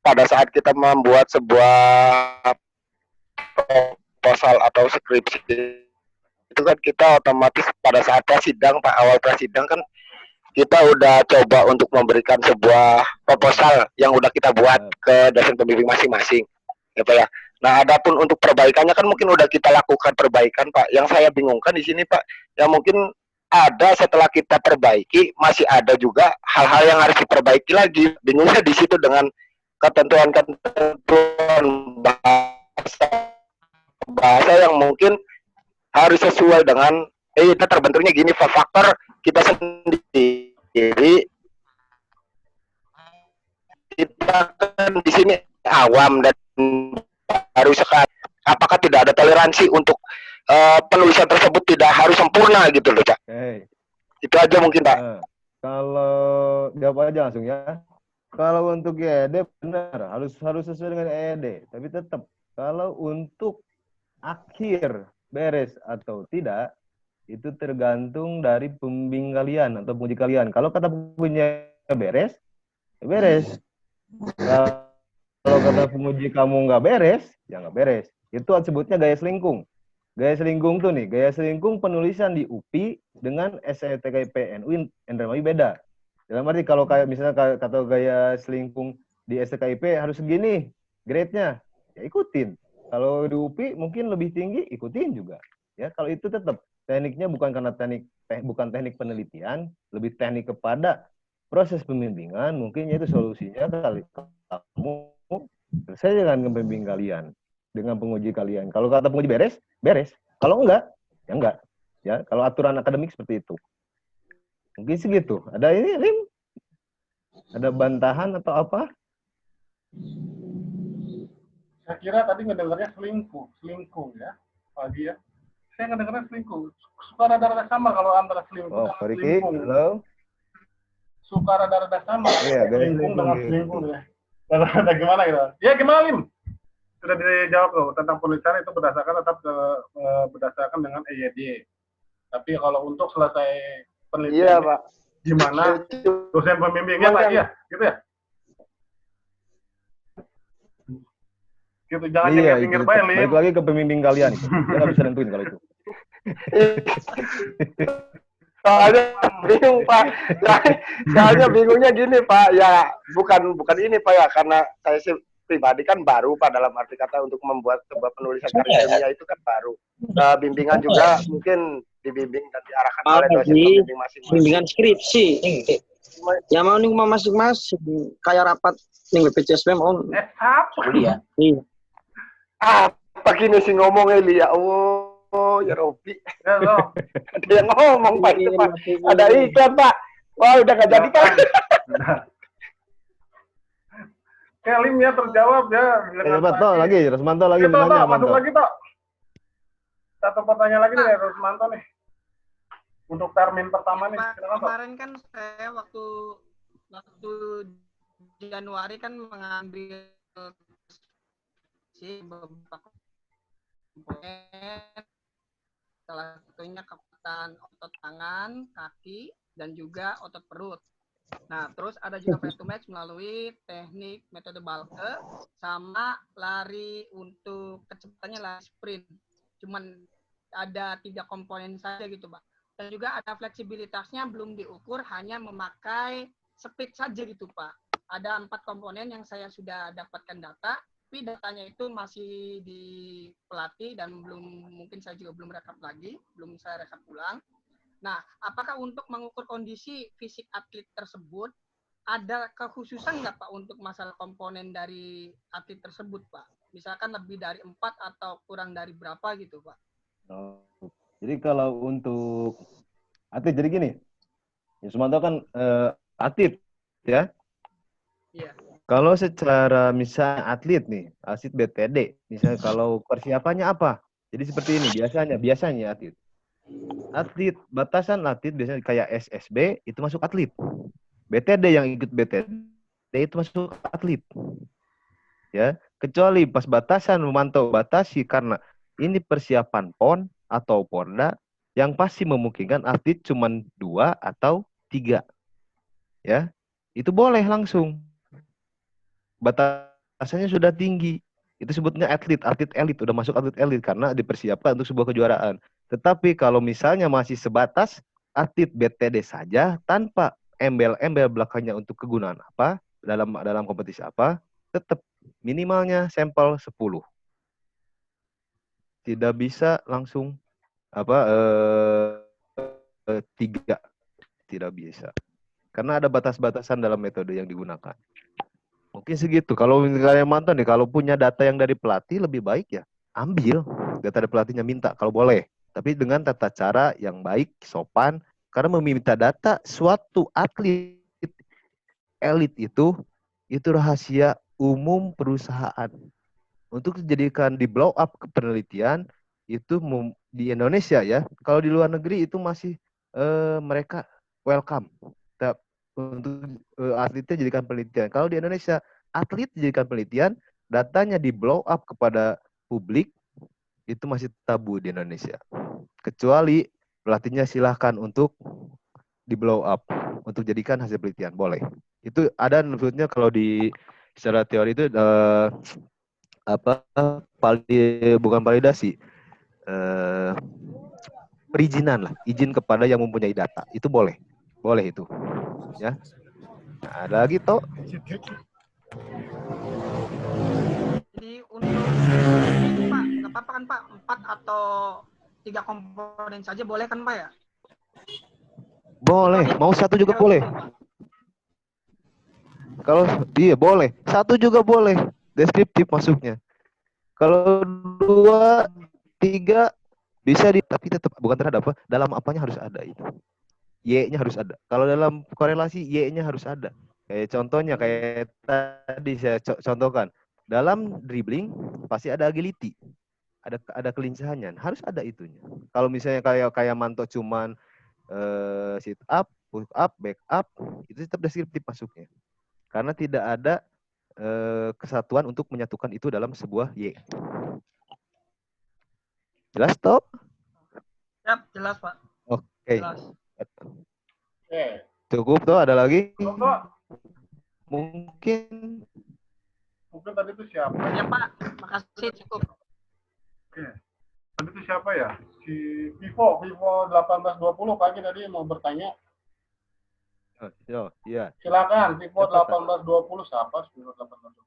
pada saat kita membuat sebuah proposal atau skripsi itu kan kita otomatis pada saat prasidang Pak, awal prasidang kan kita udah coba untuk memberikan sebuah proposal yang udah kita buat ke dosen pembimbing masing-masing, ya Pak ya. Nah, adapun untuk perbaikannya kan mungkin udah kita lakukan perbaikan Pak. Yang saya bingungkan di sini Pak, yang mungkin ada setelah kita perbaiki masih ada juga hal-hal yang harus diperbaiki lagi. Bingungnya di situ dengan ketentuan bahasa yang mungkin harus sesuai dengan kita terbentuknya gini faktor kita sendiri, kita kan di sini awam dan baru sekali. Apakah tidak ada toleransi untuk penulisan tersebut tidak harus sempurna gitu loh Cak? Itu aja mungkin Pak. Kalau jawab aja langsung ya. Kalau untuk EED benar harus sesuai dengan EED, tapi tetap kalau untuk akhir beres atau tidak itu tergantung dari pembimbing kalian atau penguji kalian. Kalau kata pengujinya beres, ya beres. Kalau kata penguji kamu nggak beres, ya nggak beres. Itu sebutnya gaya selingkung. Gaya selingkung tuh nih, gaya selingkung penulisan di UPI dengan STKIP NU Indramayu beda. Dalam arti kalau kayak misalnya kata gaya selingkung di STKIP harus segini grade-nya, ya ikutin. Kalau di UPI mungkin lebih tinggi, ikutin juga. Ya, kalau itu tetap tekniknya bukan karena bukan teknik penelitian, lebih teknik kepada proses pembimbingan, mungkin itu solusinya kali kamu selesai dengan pembimbing kalian, dengan penguji kalian. Kalau kata penguji beres, beres. Kalau enggak, ya enggak. Ya, kalau aturan akademik seperti itu. Mungkin segitu. Ada ini, Lim? Ada bantahan atau apa? Saya kira tadi ngedengarnya selingkuh ya, pagi ya. Saya ngedengarnya selingkuh. Suka rada-rada sama kalau antara selingkuh dan Riki, selingkuh. halo. Suka rada-rada sama. Iya, selingkuh dengan selingkuh ya. Rada gimana gitu? Ya gimana Lim? Sudah dijawab loh tentang penulisan itu berdasarkan dengan EYD. Tapi kalau untuk selesai penelitian, iya Pak. Gimana dosen pembimbingnya Pak ya, gitu ya? Gitu, jangan iya, pinggir baik, Lim. balik lagi ke pembimbing kalian. Dia nggak bisa nentuin kalau itu. Soalnya bingung Pak. Soalnya bingungnya gini Pak. Ya bukan ini Pak ya, karena saya sih pribadi kan baru Pak, dalam arti kata untuk membuat sebuah penulisan karya ilmiah itu kan baru. Bimbingan juga mungkin dibimbing dan diarahkan oleh dosen pembimbing masing-masing. Bimbingan skripsi. Ya mau nih masing-masing kayak rapat nih BPJS mau. Apa? Iya. Apa gini sih ngomongnya Lia? Oh ya Robi. Ya loh. Ada yang ngomong Pak itu Pak. Ada iklan Pak. Wah udah nggak jadi Pak. Lim ya terjawab ya. Manto lagi, Rosmanto lagi menanya. Masuk lagi Tok. Satu pertanyaan lagi dari Rosmanto nih. Untuk termin pertama nih. Kemarin kan saya waktu Januari kan mengambil si beberapa komponen, salah satunya kekuatan otot tangan, kaki, dan juga otot perut. Nah, terus ada juga face to match melalui teknik metode Balke sama lari untuk kecepatannya lari sprint. Cuman ada 3 komponen saja gitu, Pak. Dan juga ada fleksibilitasnya belum diukur, hanya memakai speed saja gitu, Pak. Ada 4 komponen yang saya sudah dapatkan data, tapi datanya itu masih di pelatih dan mungkin saya juga belum rekap lagi, belum saya rekap ulang. Nah, apakah untuk mengukur kondisi fisik atlet tersebut ada kekhususan nggak Pak untuk masalah komponen dari atlet tersebut Pak? Misalkan lebih dari 4 atau kurang dari berapa gitu Pak? Oh. Jadi kalau untuk atlet, jadi gini, ya Sumanto kan atlet, ya. Iya. Kalau secara misal atlet nih, atlet BTD, misalnya kalau persiapannya apa? Jadi seperti ini, biasanya atlet. Atlet, batasan atlet biasanya kayak SSB itu masuk atlet. BTD yang ikut BTD itu masuk atlet. Ya, kecuali pas batasan memantau batasi karena ini persiapan PON atau Porda yang pasti memungkinkan atlet cuma 2 atau 3. Ya. Itu boleh langsung. Batasannya sudah tinggi. Itu sebutnya atlet elit, udah masuk atlet elit karena dipersiapkan untuk sebuah kejuaraan. Tetapi kalau misalnya masih sebatas atlet BTD saja tanpa embel-embel belakangnya untuk kegunaan apa, dalam kompetisi apa, tetap minimalnya sampel 10. Tidak bisa langsung 3. Tidak bisa. Karena ada batas-batasan dalam metode yang digunakan. Mungkin segitu. Kalau kalian mantan nih, kalau punya data yang dari pelatih lebih baik ya ambil data dari pelatihnya, minta kalau boleh. Tapi dengan tata cara yang baik, sopan. Karena meminta data suatu atlet elit itu rahasia umum perusahaan. Untuk dijadikan di blow up ke penelitian itu di Indonesia ya. Kalau di luar negeri itu masih mereka welcome. Untuk atletnya jadikan penelitian. Kalau di Indonesia, atlet dijadikan penelitian, datanya di blow up kepada publik, itu masih tabu di Indonesia. Kecuali pelatihnya silahkan untuk di blow up, untuk jadikan hasil penelitian, boleh. Itu ada maksudnya kalau di secara teori itu bukan validasi, perizinan lah, izin kepada yang mempunyai data, itu boleh itu. Ya, nah, ada lagi toh. Jadi untuk Pak, nggak apa-apa kan Pak, 4 atau 3 komponen saja boleh kan Pak ya? Boleh, mau 1 juga boleh. Kalau iya boleh, 1 juga boleh, deskriptif masuknya. Kalau 2, 3 bisa tapi tetap bukan terhadap apa, dalam apanya harus ada itu. Y-nya harus ada. Kalau dalam korelasi Y-nya harus ada. Kayak contohnya kayak tadi saya contohkan. Dalam dribbling pasti ada agility. Ada kelincahannya. Harus ada itunya. Kalau misalnya kayak Manto cuman sit up, push up, back up, itu tetap deskriptif masuknya. Karena tidak ada kesatuan untuk menyatukan itu dalam sebuah Y. Jelas toh? Yap, jelas Pak. Oke. Jelas. Cukup tuh, ada lagi? Cukup. Mungkin Tadi itu siapa? Ya Pak, makasih cukup. Oke. Tadi itu siapa ya? Si Vivo 1820 pagi tadi mau bertanya. Iya. Silakan Vivo 1820 siapa? Vivo 1820.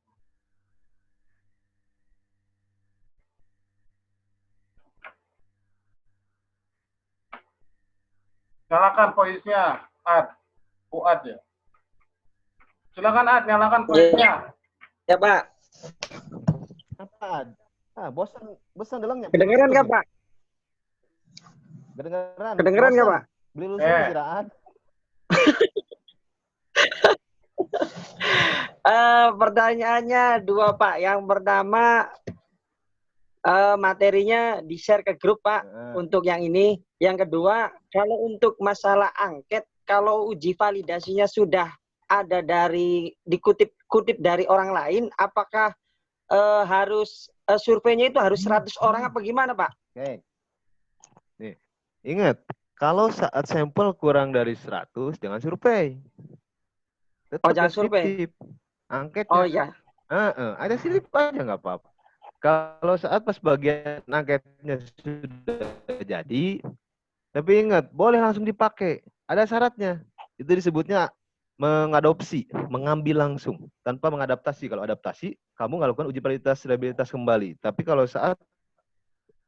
Nyalakan voice-nya, Fuad ya. Silakan nyalakan voice-nya. Ya Pak. Apa? Bosan delangnya. Kedengeran nggak Pak? Kedengeran nggak Pak? Beli lu istirahat. Pertanyaannya 2 Pak. Yang pertama materinya di-share ke grup Pak untuk yang ini. Yang kedua, kalau untuk masalah angket, kalau uji validasinya sudah ada dari dikutip dari orang lain, apakah harus surveinya itu harus 100 orang apa gimana, Pak? Oke. Nih, ingat, kalau saat sampel kurang dari 100, jangan survei. Tetap Jangan survei. deskriptif. Angketnya. Oh iya. Ada silip aja nggak apa-apa. Kalau saat pas bagian angketnya sudah jadi, tapi ingat, boleh langsung dipakai. Ada syaratnya. Itu disebutnya mengadopsi, mengambil langsung tanpa mengadaptasi. Kalau adaptasi, kamu melakukan uji validitas reliabilitas kembali. Tapi kalau saat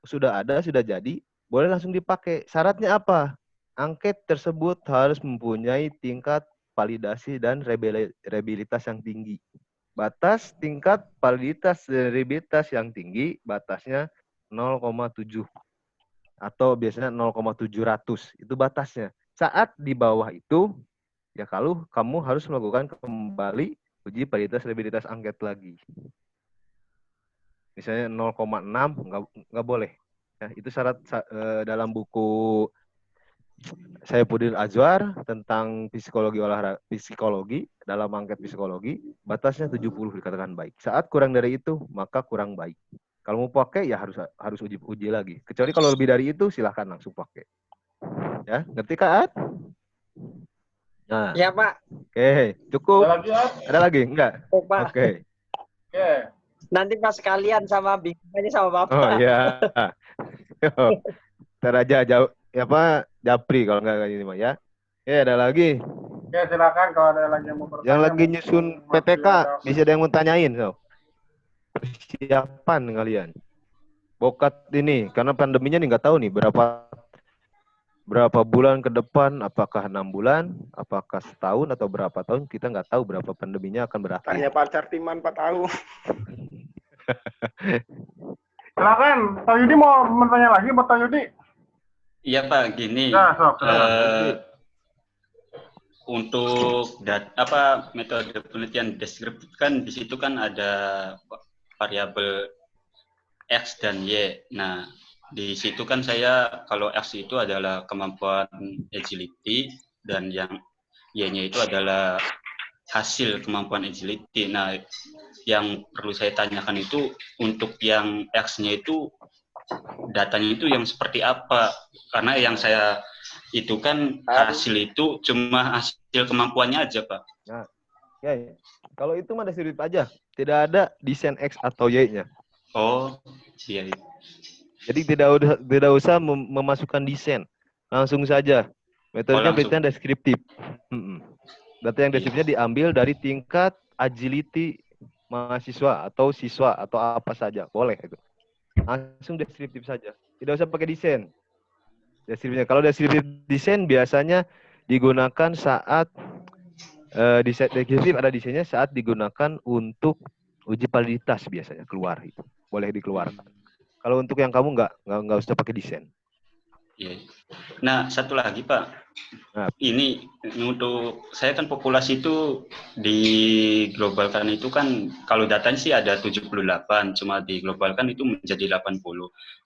sudah ada, sudah jadi, boleh langsung dipakai. Syaratnya apa? Angket tersebut harus mempunyai tingkat validasi dan reliabilitas yang tinggi. Batas tingkat validitas dan reliabilitas yang tinggi, batasnya 0,7 atau biasanya 0,700. Itu batasnya. Saat di bawah itu, ya kalau kamu harus melakukan kembali uji validitas reliabilitas angket lagi. Misalnya 0,6 nggak boleh. Ya, itu syarat dalam buku Saipudin Azwar tentang psikologi dalam angket psikologi, batasnya 70 dikatakan baik. Saat kurang dari itu, maka kurang baik. Kalau mau pakai ya harus uji lagi. Kecuali kalau lebih dari itu silahkan langsung pakai. Ya, ngerti Kak? Nah. Ya, Pak. Oke, cukup. Ada lagi, Ad? Ada lagi? Enggak? Oh, Pak. Oke. Nanti pas sekalian sama bingkainya sama Bapak. Oh iya. Ntar aja jauh Japri kalau enggak kayak gini mah ya. Ya, ada lagi. Ya, silakan kalau ada lagi yang mau bertanya. Yang lagi nyusun PTK, bisa ada yang mau tanyain, so. Persiapan kalian. Bokat ini, karena pandeminya nih nggak tahu nih berapa bulan ke depan, apakah 6 bulan, apakah setahun atau berapa tahun, kita nggak tahu berapa pandeminya akan berakhir. Tanya pacar Timan 4 tahun. Silakan, Pak Yudi mau bertanya lagi, Pak Yudi? Iya Pak, gini. Ya, untuk metode penelitian deskriptif kan di situ kan ada variabel X dan Y. Nah, di situ kan saya kalau X itu adalah kemampuan agility dan yang Y-nya itu adalah hasil kemampuan agility. Nah, yang perlu saya tanyakan itu untuk yang X-nya itu datanya itu yang seperti apa? Karena yang saya itu kan hasil itu cuma hasil kemampuannya aja, Pak. Nah, ya. Kalau itu mah deskriptif aja, tidak ada desain X atau Y-nya. Oh, iya. Jadi tidak usah memasukkan desain, langsung saja. Metodenya penelitian deskriptif. Data yang deskriptifnya diambil dari tingkat agility mahasiswa atau siswa atau apa saja, boleh itu. Langsung deskriptif saja, tidak usah pakai desain. Deskriptifnya, kalau deskriptif desain biasanya digunakan saat desain deskriptif ada desainnya saat digunakan untuk uji validitas biasanya keluar itu, boleh dikeluarkan. Kalau untuk yang kamu nggak usah pakai desain. Iya. Nah, satu lagi Pak, ini untuk saya kan populasi itu diglobalkan itu kan kalau datanya sih ada 78, cuma diglobalkan itu menjadi 80.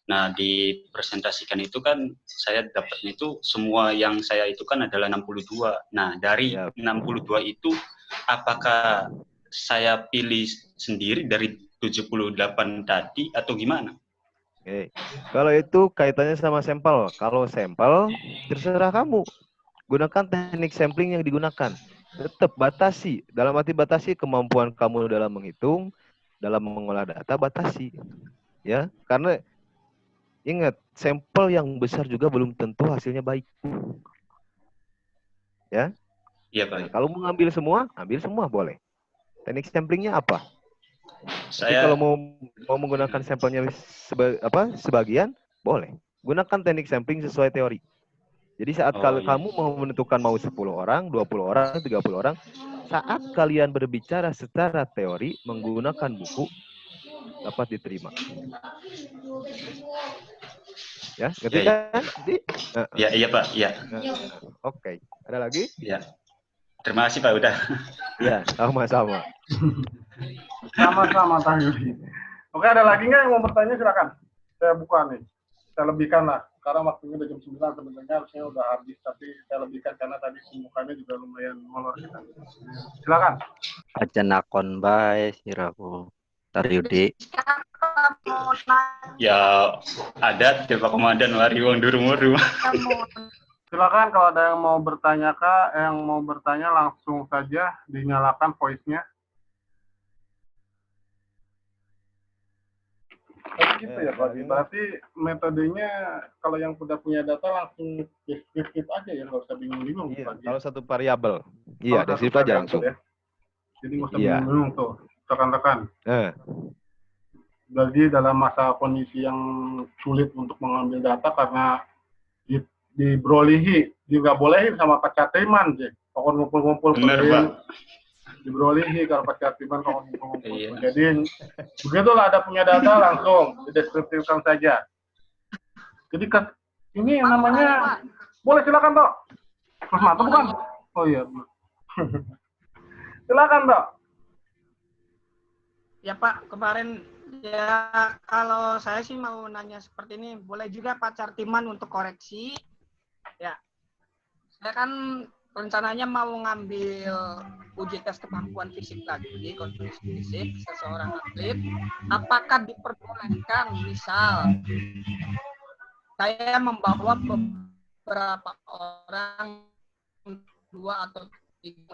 Nah, dipresentasikan itu kan saya dapatnya itu semua yang saya itu kan adalah 62. Nah, dari 62 itu apakah saya pilih sendiri dari 78 tadi atau gimana? Oke. Kalau itu kaitannya sama sampel. Kalau sampel terserah kamu. Gunakan teknik sampling yang digunakan. Tetap batasi. Dalam arti batasi kemampuan kamu dalam menghitung, dalam mengolah data batasi. Ya, karena ingat, sampel yang besar juga belum tentu hasilnya baik. Ya. Iya, Pak. Nah, kalau mau ngambil semua, ambil semua boleh. Teknik samplingnya apa? Tapi kalau mau menggunakan sampelnya sebagian, boleh. Gunakan teknik sampling sesuai teori. Jadi saat kamu mau menentukan mau 10 orang, 20 orang, 30 orang, saat kalian berbicara secara teori menggunakan buku, dapat diterima. Ya, ngerti kan? Ya, iya Pak, ya. Oke. Ada lagi? Ya. Terima kasih Pak, udah. Ya, sama-sama. Sama-sama, Pak Yudi. Oke, ada lagi nggak yang mau bertanya? Silakan. Saya buka nih. Saya lebihkan lah. Sekarang waktunya udah jam 9, sebenarnya harusnya udah habis. Tapi saya lebihkan karena tadi pembukaannya juga lumayan molor kita. Silakan. Aja nakon bae siraku. Taryudi. Ya ada Pak Komandan wari wong duru-muru. Silakan kalau ada yang mau bertanya Kak, yang mau bertanya langsung saja dinyalakan voice-nya. Tapi gitu ya Pak, berarti metodenya kalau yang sudah punya data langsung deskriptif aja ya, nggak usah bingung-bingung. Iya, Pak. kalau satu variabel. Iya, Kalau deskriptif satu aja variabel langsung. ya. Jadi nggak usah Iya. bingung-bingung tuh, rekan-rekan. Jadi dalam masa kondisi yang sulit untuk mengambil data karena dibrolihi, juga bolehin sama Pak Catriman sih. Pokoknya ngumpul-ngumpul. Bener, Pak. Dibrolihi kalau Pak Catriman pokoknya ngumpul-ngumpul. Iya. Jadi begitulah ada punya data langsung dideskriptifkan saja. Jadi ini yang namanya, boleh silakan Tok. Terus mantap bukan? Oh iya. Silakan Tok. Ya Pak, kemarin ya kalau saya sih mau nanya seperti ini, boleh juga Pak Cartiman untuk koreksi. Ya, saya kan rencananya mau ngambil uji tes kemampuan fisik lagi, kondisi fisik seseorang atlet. Apakah diperbolehkan misal saya membawa beberapa orang, 2 atau 3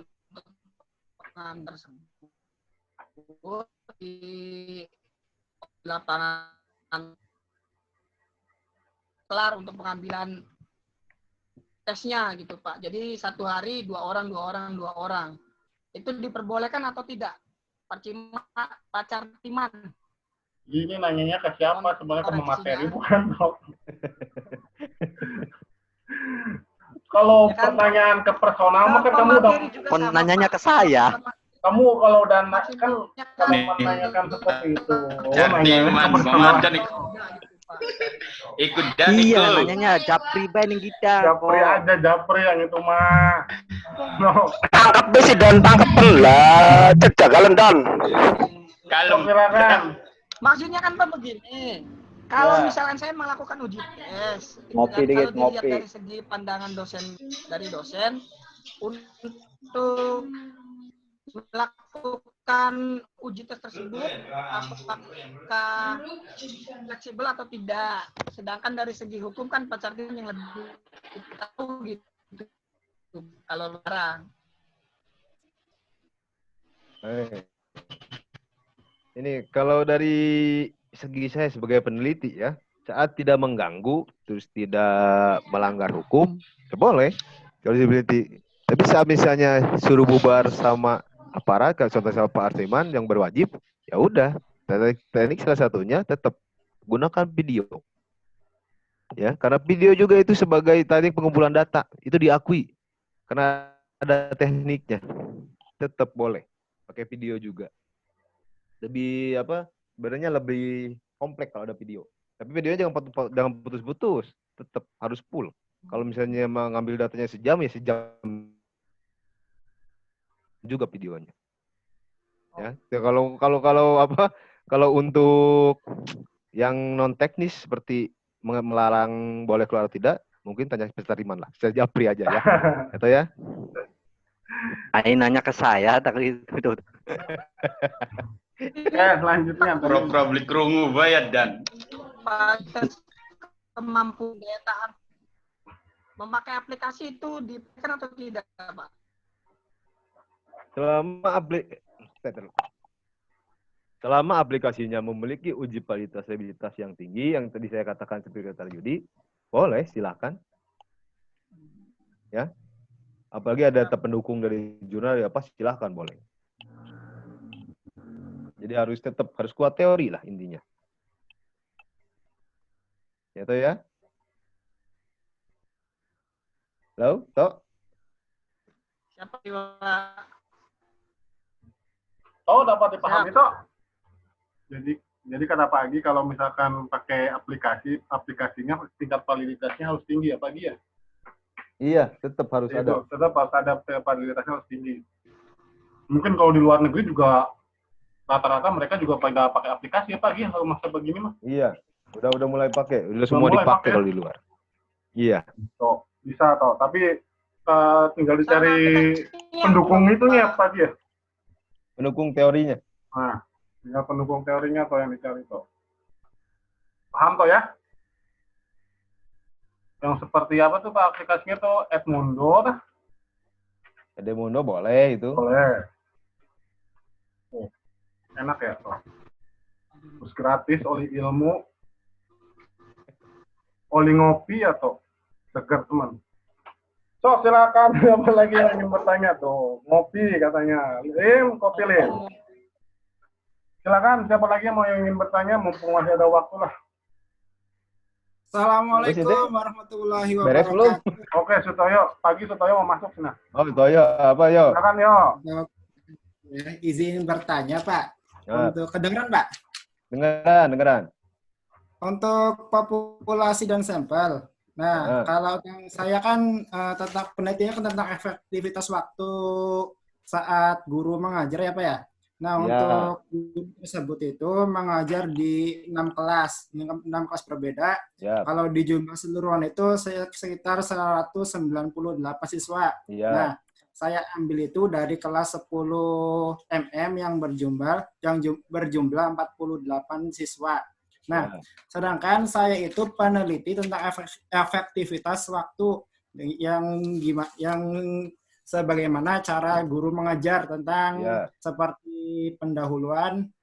pengaman tersebut di lapangan kelar untuk pengambilan tesnya gitu Pak. Jadi 1 hari 2 orang. Itu diperbolehkan atau tidak? Pak Cartiman. Ini nanyanya ke siapa? Sebenarnya ke materi bukan Tok. Kalau pertanyaan ke personal mah kan kamu udah Nanyanya ke saya. kamu kalau udah kan kalau menanyakan seperti itu. Cartiman, Komandan ikut dan Iya, ikut. nanyanya Japri Band yang kita. Japri aja, Japri yang itu mah. No. Tangkap deh si Don, tangkepen lah. Jagalan Don. Kalau Silakan. Maksudnya kan Pak begini. Kalau misalkan saya melakukan uji tes, Ngopi dikit, kalau dilihat ngopi. dari segi pandangan dosen untuk melakukan uji tes tersebut apakah fleksibel atau tidak. Sedangkan dari segi hukum kan Pak Cartiman yang lebih tahu gitu kalau larang. Ini kalau dari segi saya sebagai peneliti ya, saat tidak mengganggu, terus tidak melanggar hukum, ya boleh kalau peneliti. Tapi saat misalnya suruh bubar sama aparat, kalau contoh sama Pak Artiman yang berwajib, ya udah. Teknik salah satunya tetap gunakan video. Ya, karena video juga itu sebagai teknik pengumpulan data, itu diakui. Karena ada tekniknya. Tetap boleh pakai video juga. Lebih sebenarnya lebih kompleks kalau ada video. Tapi videonya jangan putus-putus, tetap harus full. Kalau misalnya mengambil datanya sejam ya sejam juga videonya. Ya, kalau untuk yang non teknis seperti melarang boleh keluar atau tidak, mungkin tanya Petariman lah. Saya Japri aja ya. Atau ya? Ain nanya ke saya tadi itu. Selanjutnya. Pro-publik rungu bayar dan Kemampuan daya tahan memakai aplikasi itu diberikan atau tidak, Pak? Selama aplikasinya memiliki uji validitas stabilitas yang tinggi, yang tadi saya katakan seperti kata Yudi, boleh silakan. Ya, apalagi ada data pendukung dari jurnal ya pas silakan boleh. Jadi harus kuat teori lah intinya. Ya toh ya? Halo, Tok? Siapa Pak? Oh, dapat dipahami Tok. Jadi kata Pak Agi kalau misalkan pakai aplikasinya tingkat validitasnya harus tinggi ya Pak Agi ya? Iya, tetap harus ada. Tetap harus ada validitasnya harus tinggi. Mungkin kalau di luar negeri juga rata-rata mereka juga pada pakai aplikasi ya Pak Agi kalau masa begini mah. Iya, udah mulai pakai, udah semua dipakai kalau di luar. Iya. Toh, bisa toh, tapi tinggal dicari pendukung itunya Pak Agi ya. Pendukung teorinya. Nah, Tinggal pendukung teorinya toh yang dicari toh. Paham toh ya? Yang seperti apa tuh Pak aplikasinya tuh Edmundo tah? Edmundo boleh itu. Boleh. Oh, enak ya toh. Terus gratis, oli ilmu, oli ngopi atau segar teman. So, silakan siapa lagi yang ingin bertanya tuh. Ngopi katanya. Lim, kopi Lim. Silakan siapa lagi yang ingin bertanya mumpung masih ada waktu lah. Assalamualaikum warahmatullahi Beres belum? wabarakatuh. Oke, Sutoyo. Pagi Sutoyo mau masuk sini. Oh, Toyo, apa yo? Silakan yo. Ya, izin bertanya Pak. Ya. Untuk kedengeran Pak? Dengeran. Untuk populasi dan sampel. Nah, kalau yang saya kan tentang penelitiannya kan tentang efektivitas waktu saat guru mengajar ya Pak ya. Nah, untuk guru tersebut itu mengajar di 6 kelas berbeda. Ya. Kalau di jumlah keseluruhan itu sekitar 198 siswa. Ya. Nah, saya ambil itu dari kelas 10 MM yang berjumlah 48 siswa. Nah, sedangkan saya itu peneliti tentang efektivitas waktu yang sebagaimana cara guru mengajar tentang seperti pendahuluan,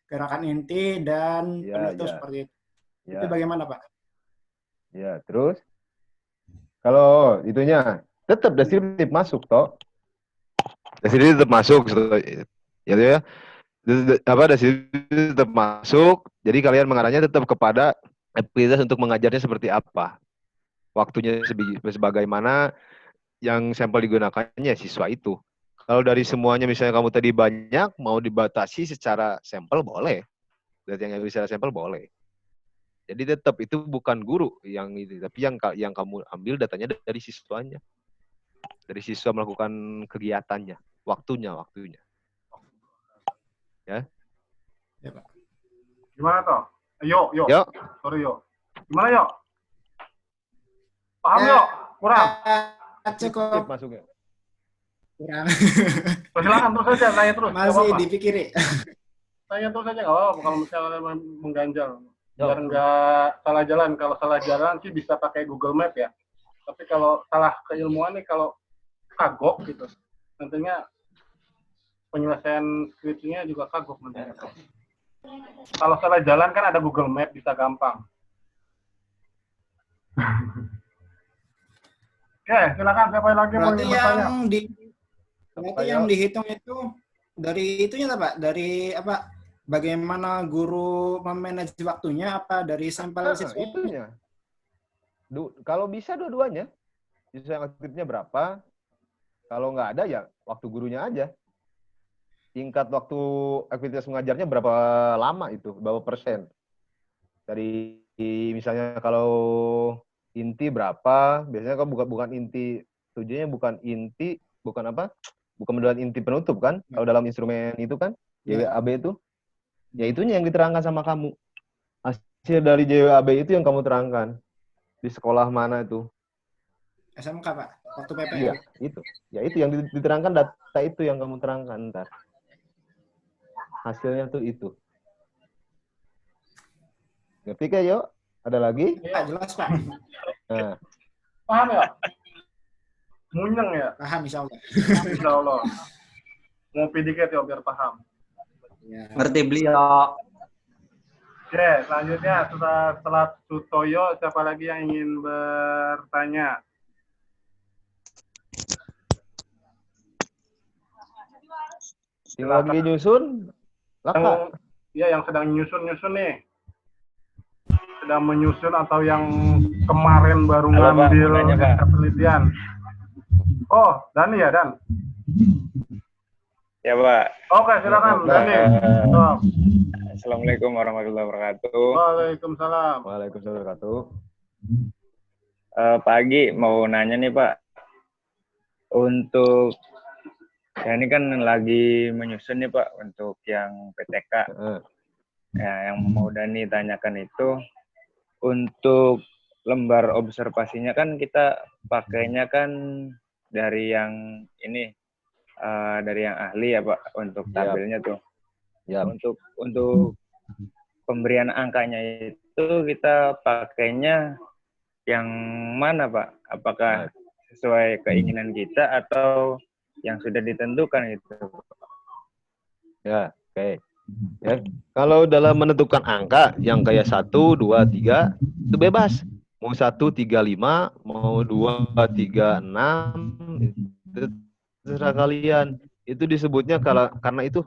gerakan inti dan penutup seperti itu. Itu bagaimana Pak? Ya, terus kalau itunya tetap deskriptif masuk toh. Deskriptif tetap masuk ya. Deskriptif tetap masuk. Jadi kalian mengarahnya tetap kepada aktivitas untuk mengajarnya seperti apa. Waktunya sebagaimana yang sampel digunakannya siswa itu. Kalau dari semuanya misalnya kamu tadi banyak, mau dibatasi secara sampel boleh. Dari yang bisa sampel boleh. Jadi tetap itu bukan guru yang itu, tapi yang kamu ambil datanya dari siswanya. Dari siswa melakukan kegiatannya, waktunya. Ya. Ya, Pak. Gimana toh? Yo. Sorry yo. Gimana yo? Paham yo? Kurang? Cukup. Masuknya. Kurang. Silakan terus saja, tanya terus. Masih dipikirin. Tanya terus saja nggak apa-apa kalau misalnya mengganjal. Biar nggak salah jalan. Kalau salah jalan sih bisa pakai Google Map ya. Tapi kalau salah keilmuan nih, kalau kagok gitu, tentunya penyelesaian skripsinya juga kagok nantinya. Kalau salah jalan kan ada Google Map, bisa gampang. Oke, silakan siapa lagi mau bertanya? Berarti yang dihitung itu dari itunya Pak, dari apa? Bagaimana guru memanage waktunya apa dari sampel siswa? Itunya. Kalau bisa dua-duanya. Siswa yang aktifnya berapa? Kalau nggak ada ya waktu gurunya aja. Tingkat waktu aktivitas mengajarnya berapa lama itu? Berapa persen? Dari misalnya kalau inti berapa? Biasanya kan bukan inti, tujuannya bukan inti, bukan apa? Bukan mendapat inti penutup kan? Kalau dalam instrumen itu kan, JWAB itu. Ya itunya yang diterangkan sama kamu. Hasil dari JWAB itu yang kamu terangkan. Di sekolah mana itu? SMK Pak, waktu PPL. Iya, itu. Ya itu yang diterangkan, data itu yang kamu terangkan ntar. Hasilnya tuh itu. Ngerti kayak yo? Ada lagi? Ya, jelas Pak. Nah. Paham ya? Munyeng ya? Paham insya Allah. Insya Allah. Ngopi dikit ya biar paham. Ya. Ngerti beliau. Oke, selanjutnya setelah Sutoyo, siapa lagi yang ingin bertanya? Yang lagi nyusun? Yang sedang nyusun nih. Sedang menyusun atau yang kemarin baru ngambil penelitian. Oh, Dani ya, Dan? Ya, Pak. Oke, silakan, Dani. Assalamualaikum warahmatullahi wabarakatuh. Waalaikumsalam. Waalaikumsalam warahmatullahi wabarakatuh. Pagi mau nanya nih, Pak. Untuk ya ini kan lagi menyusun nih, Pak, untuk yang PTK. Ya, yang mau Dani tanyakan itu untuk lembar observasinya kan kita pakainya kan dari yang ini dari yang ahli ya Pak untuk tabelnya tuh. Ya. Untuk pemberian angkanya itu kita pakainya yang mana, Pak? Apakah sesuai keinginan kita atau yang sudah ditentukan itu? Ya, oke. Ya, kalau dalam menentukan angka yang kayak 1, 2, 3 itu bebas. Mau 1, 3, 5, mau 2, 3, 6 itu terserah kalian. Itu disebutnya karena itu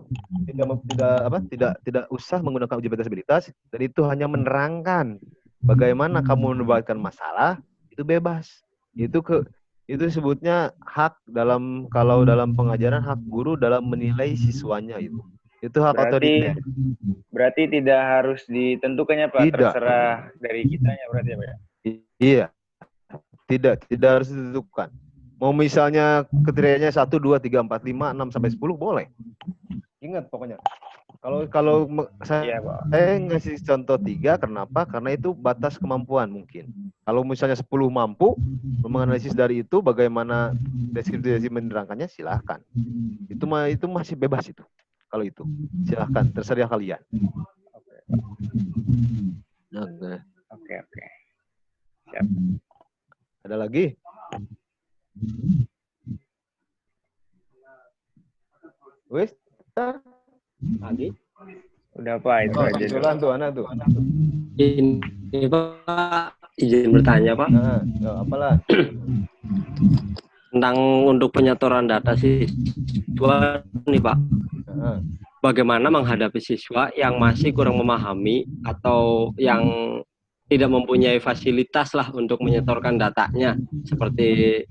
tidak usah menggunakan uji batas dan itu hanya menerangkan bagaimana kamu mendapatkan masalah itu bebas. Itu disebutnya hak kalau dalam pengajaran hak guru dalam menilai siswanya itu. Itu hak otoriter. Berarti tidak harus ditentukannya, Pak. Tidak. Terserah dari kitanya berarti ya, Pak. Iya. Tidak harus ditentukan. Mau misalnya kriterianya 1, 2, 3, 4, 5, 6 sampai 10 boleh. Ingat pokoknya. Kalau saya ngasih contoh 3, kenapa? Karena itu batas kemampuan mungkin. Kalau misalnya 10 mampu menganalisis dari itu bagaimana deskripsi menerangkannya, silahkan. Itu masih bebas itu. Kalau itu silahkan, terserah kalian. Oke. Siap. Ada lagi? Wis? Lagi? Udah, Pak, itu aja. Kebetulan tuh anak tuh. Ini Pak, izin bertanya Pak. Apalah? Tentang untuk penyetoran data siswa nih Pak. Bagaimana menghadapi siswa yang masih kurang memahami atau yang tidak mempunyai fasilitas lah untuk menyetorkan datanya, seperti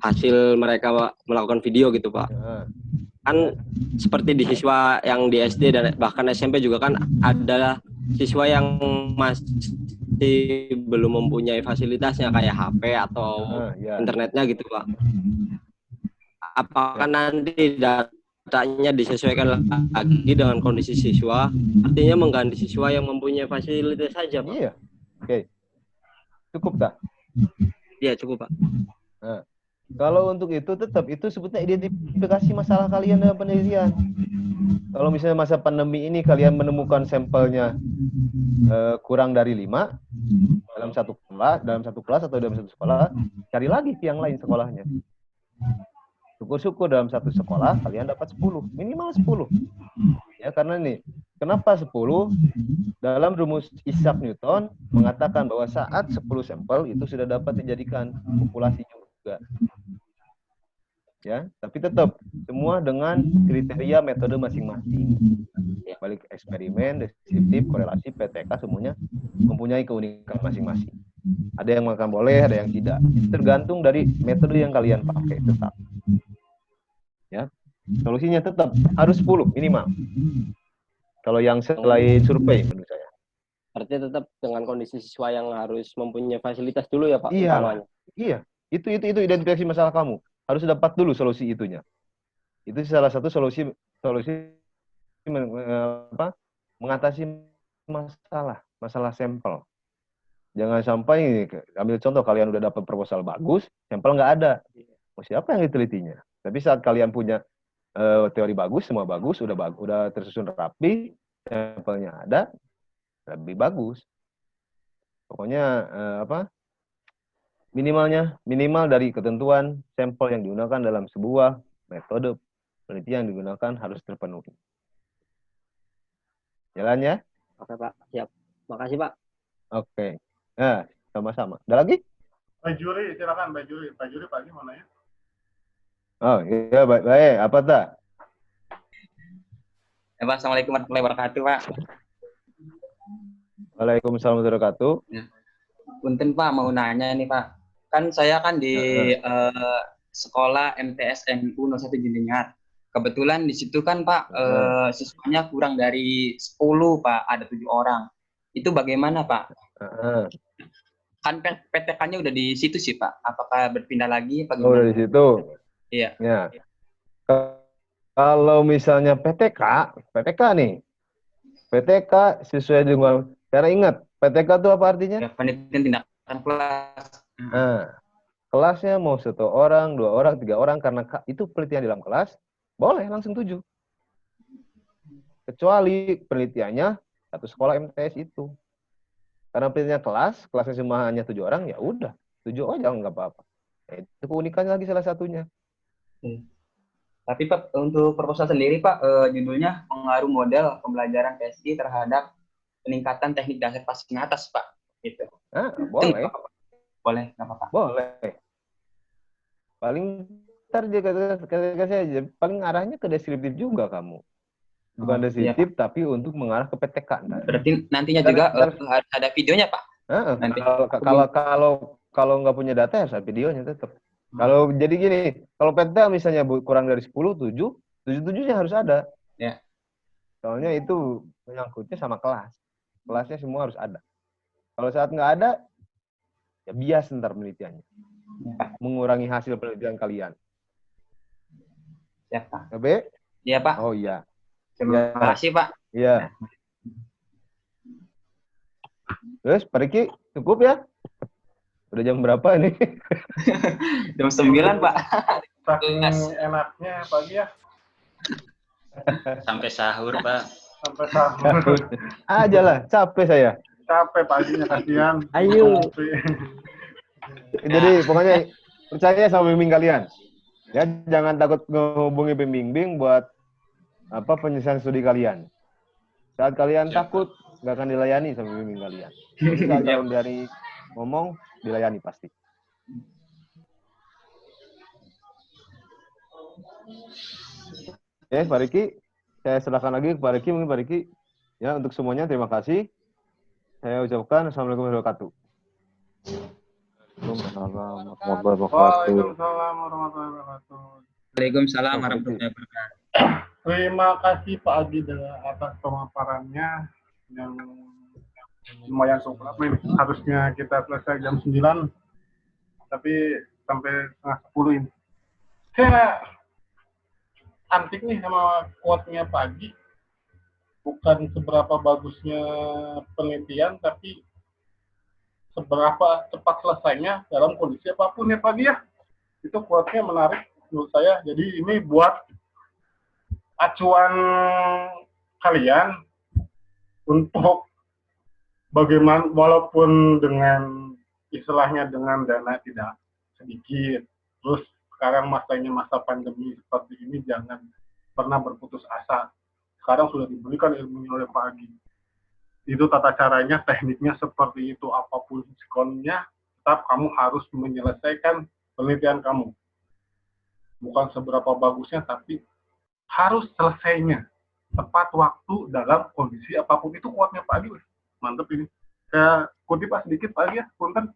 hasil mereka melakukan video gitu Pak. Kan seperti di siswa yang di SD dan bahkan SMP juga kan ada siswa yang masih belum mempunyai fasilitasnya kayak HP atau internetnya gitu Pak. Apakah nanti datanya disesuaikan lagi dengan kondisi siswa, artinya mengganti siswa yang mempunyai fasilitas saja Pak? Iya. Oke. Cukup tak? Iya cukup Pak. Nah, kalau untuk itu tetap itu sebutnya identifikasi masalah kalian dalam penelitian. Kalau misalnya masa pandemi ini kalian menemukan sampelnya kurang dari 5 dalam satu kelas atau dalam satu sekolah, cari lagi ke yang lain sekolahnya. Syukur-syukur dalam satu sekolah kalian dapat 10, minimal 10. Ya, karena nih, kenapa 10? Dalam rumus Isaac Newton mengatakan bahwa saat 10 sampel itu sudah dapat dijadikan populasi juga. Ya, tapi tetap semua dengan kriteria metode masing-masing. Balik eksperimen, deskriptif, korelasi, PTK semuanya mempunyai keunikan masing-masing. Ada yang makan boleh, ada yang tidak. Itu tergantung dari metode yang kalian pakai tetap. Ya, solusinya tetap harus 10 minimal. Kalau yang selain survei menurut saya. Artinya tetap dengan kondisi siswa yang harus mempunyai fasilitas dulu ya Pak. Iya. Iya. Itu identifikasi masalah kamu. Harus dapat dulu solusi itunya. Itu salah satu solusi mengatasi masalah sampel. Jangan sampai ambil contoh kalian udah dapat proposal bagus, sampel nggak ada. Siapa yang ditelitinya? Tapi saat kalian punya teori bagus, semua bagus, udah tersusun rapi, sampelnya ada, lebih bagus. Pokoknya minimal dari ketentuan sampel yang digunakan dalam sebuah metode penelitian yang digunakan harus terpenuhi. Jalan ya? Oke Pak, siap. Makasih Pak. Oke. Nah, sama-sama. Ada lagi? Pak Juri, silakan Pak Juri. Pak Juri pagi mau nanya. Oh iya, baik. Apa tak? Ya, Pak, Assalamualaikum warahmatullahi wabarakatuh, Pak. Waalaikumsalam warahmatullahi wabarakatuh. Ya. Punten Pak, mau nanya nih Pak. Kan saya kan di sekolah MTS NU 01 Jendengar. Kebetulan di situ kan Pak siswanya kurang dari 10 Pak, ada 7 orang. Itu bagaimana Pak? Kan PTK-nya udah di situ sih Pak. Apakah berpindah lagi? Oh, udah di situ. Iya. Ya. Kalau misalnya PTK nih. PTK sesuai dengan cara ingat, PTK itu apa artinya? Ya, penelitian tindakan kelas. Kelasnya mau 1 orang, 2 orang, 3 orang karena itu penelitian di dalam kelas, boleh langsung 7. kecuali penelitiannya satu sekolah MTS itu. Karena penelitiannya kelasnya cuma hanya 7 orang, ya udah 7 aja nggak apa-apa. Nah, itu keunikannya lagi salah satunya. Tapi Pak, untuk proposal sendiri Pak, judulnya pengaruh model pembelajaran PSI terhadap peningkatan teknik dasar passing atas Pak. Gitu. Boleh. Boleh, nggak apa-apa. Boleh. Paling ntar dia kasih aja, paling arahnya ke deskriptif juga kamu. Bukan deskriptif, tapi untuk mengarah ke PTK. Berarti nantinya juga harus ada videonya Pak? Nanti. Kalau nggak punya data harus ada videonya tetap. Kalau jadi gini, kalau PTK misalnya kurang dari 10, 7-7-nya harus ada. Ya. Soalnya itu menyangkutnya sama kelas. Kelasnya semua harus ada. Kalau saat nggak ada, ya bias ntar penelitiannya. Mengurangi hasil penelitian kalian. Ya, Pak. Iya, Pak. Oh iya. Terima kasih, Pak. Iya. Terus, Pak Riki, cukup ya? Udah jam berapa ini? Jam 9, Pak. Saking enaknya pagi ya. Sampai sahur, Pak. Sampai sahur. Aja lah, capek saya. Capek paginya, kasihan. Ayo. Jadi pokoknya percaya sama pembimbing kalian. Ya, jangan takut menghubungi pembimbing buat penyelesaian studi kalian. Saat kalian takut, nggak akan dilayani sama pembimbing kalian. Jadi saat kalian dari ngomong, dilayani pasti. Oke, Pak Riki, saya serahkan lagi ke Pak Riki. Mungkin Pak Riki, ya untuk semuanya terima kasih. Saya ucapkan Assalamualaikum warahmatullahi wabarakatuh. Waalaikumsalam warahmatullahi wabarakatuh. Waalaikumsalam warahmatullahi wabarakatuh. Terima kasih Pak Agi atas pemaparannya yang lumayan cukup. Harusnya kita selesai jam 9, tapi sampai setengah 10 ini. Saya antik nih sama quote-nya Pak Agi. Bukan seberapa bagusnya penelitian, tapi seberapa cepat selesainya dalam kondisi apapun ya Pak Agi ya. Itu quote-nya menarik menurut saya. Jadi ini buat acuan kalian untuk bagaimana, walaupun dengan istilahnya dengan dana tidak sedikit, terus sekarang masanya masa pandemi seperti ini, jangan pernah berputus asa. Sekarang sudah diberikan ilmunya oleh Pak Agi. Itu tata caranya, tekniknya seperti itu. Apapun sikonnya, tetap kamu harus menyelesaikan penelitian kamu. Bukan seberapa bagusnya, tapi harus selesainya. Tepat waktu dalam kondisi apapun. Itu kuatnya Pak Agi. Mantap ini. Saya kutip sedikit Pak Agi ya, punten.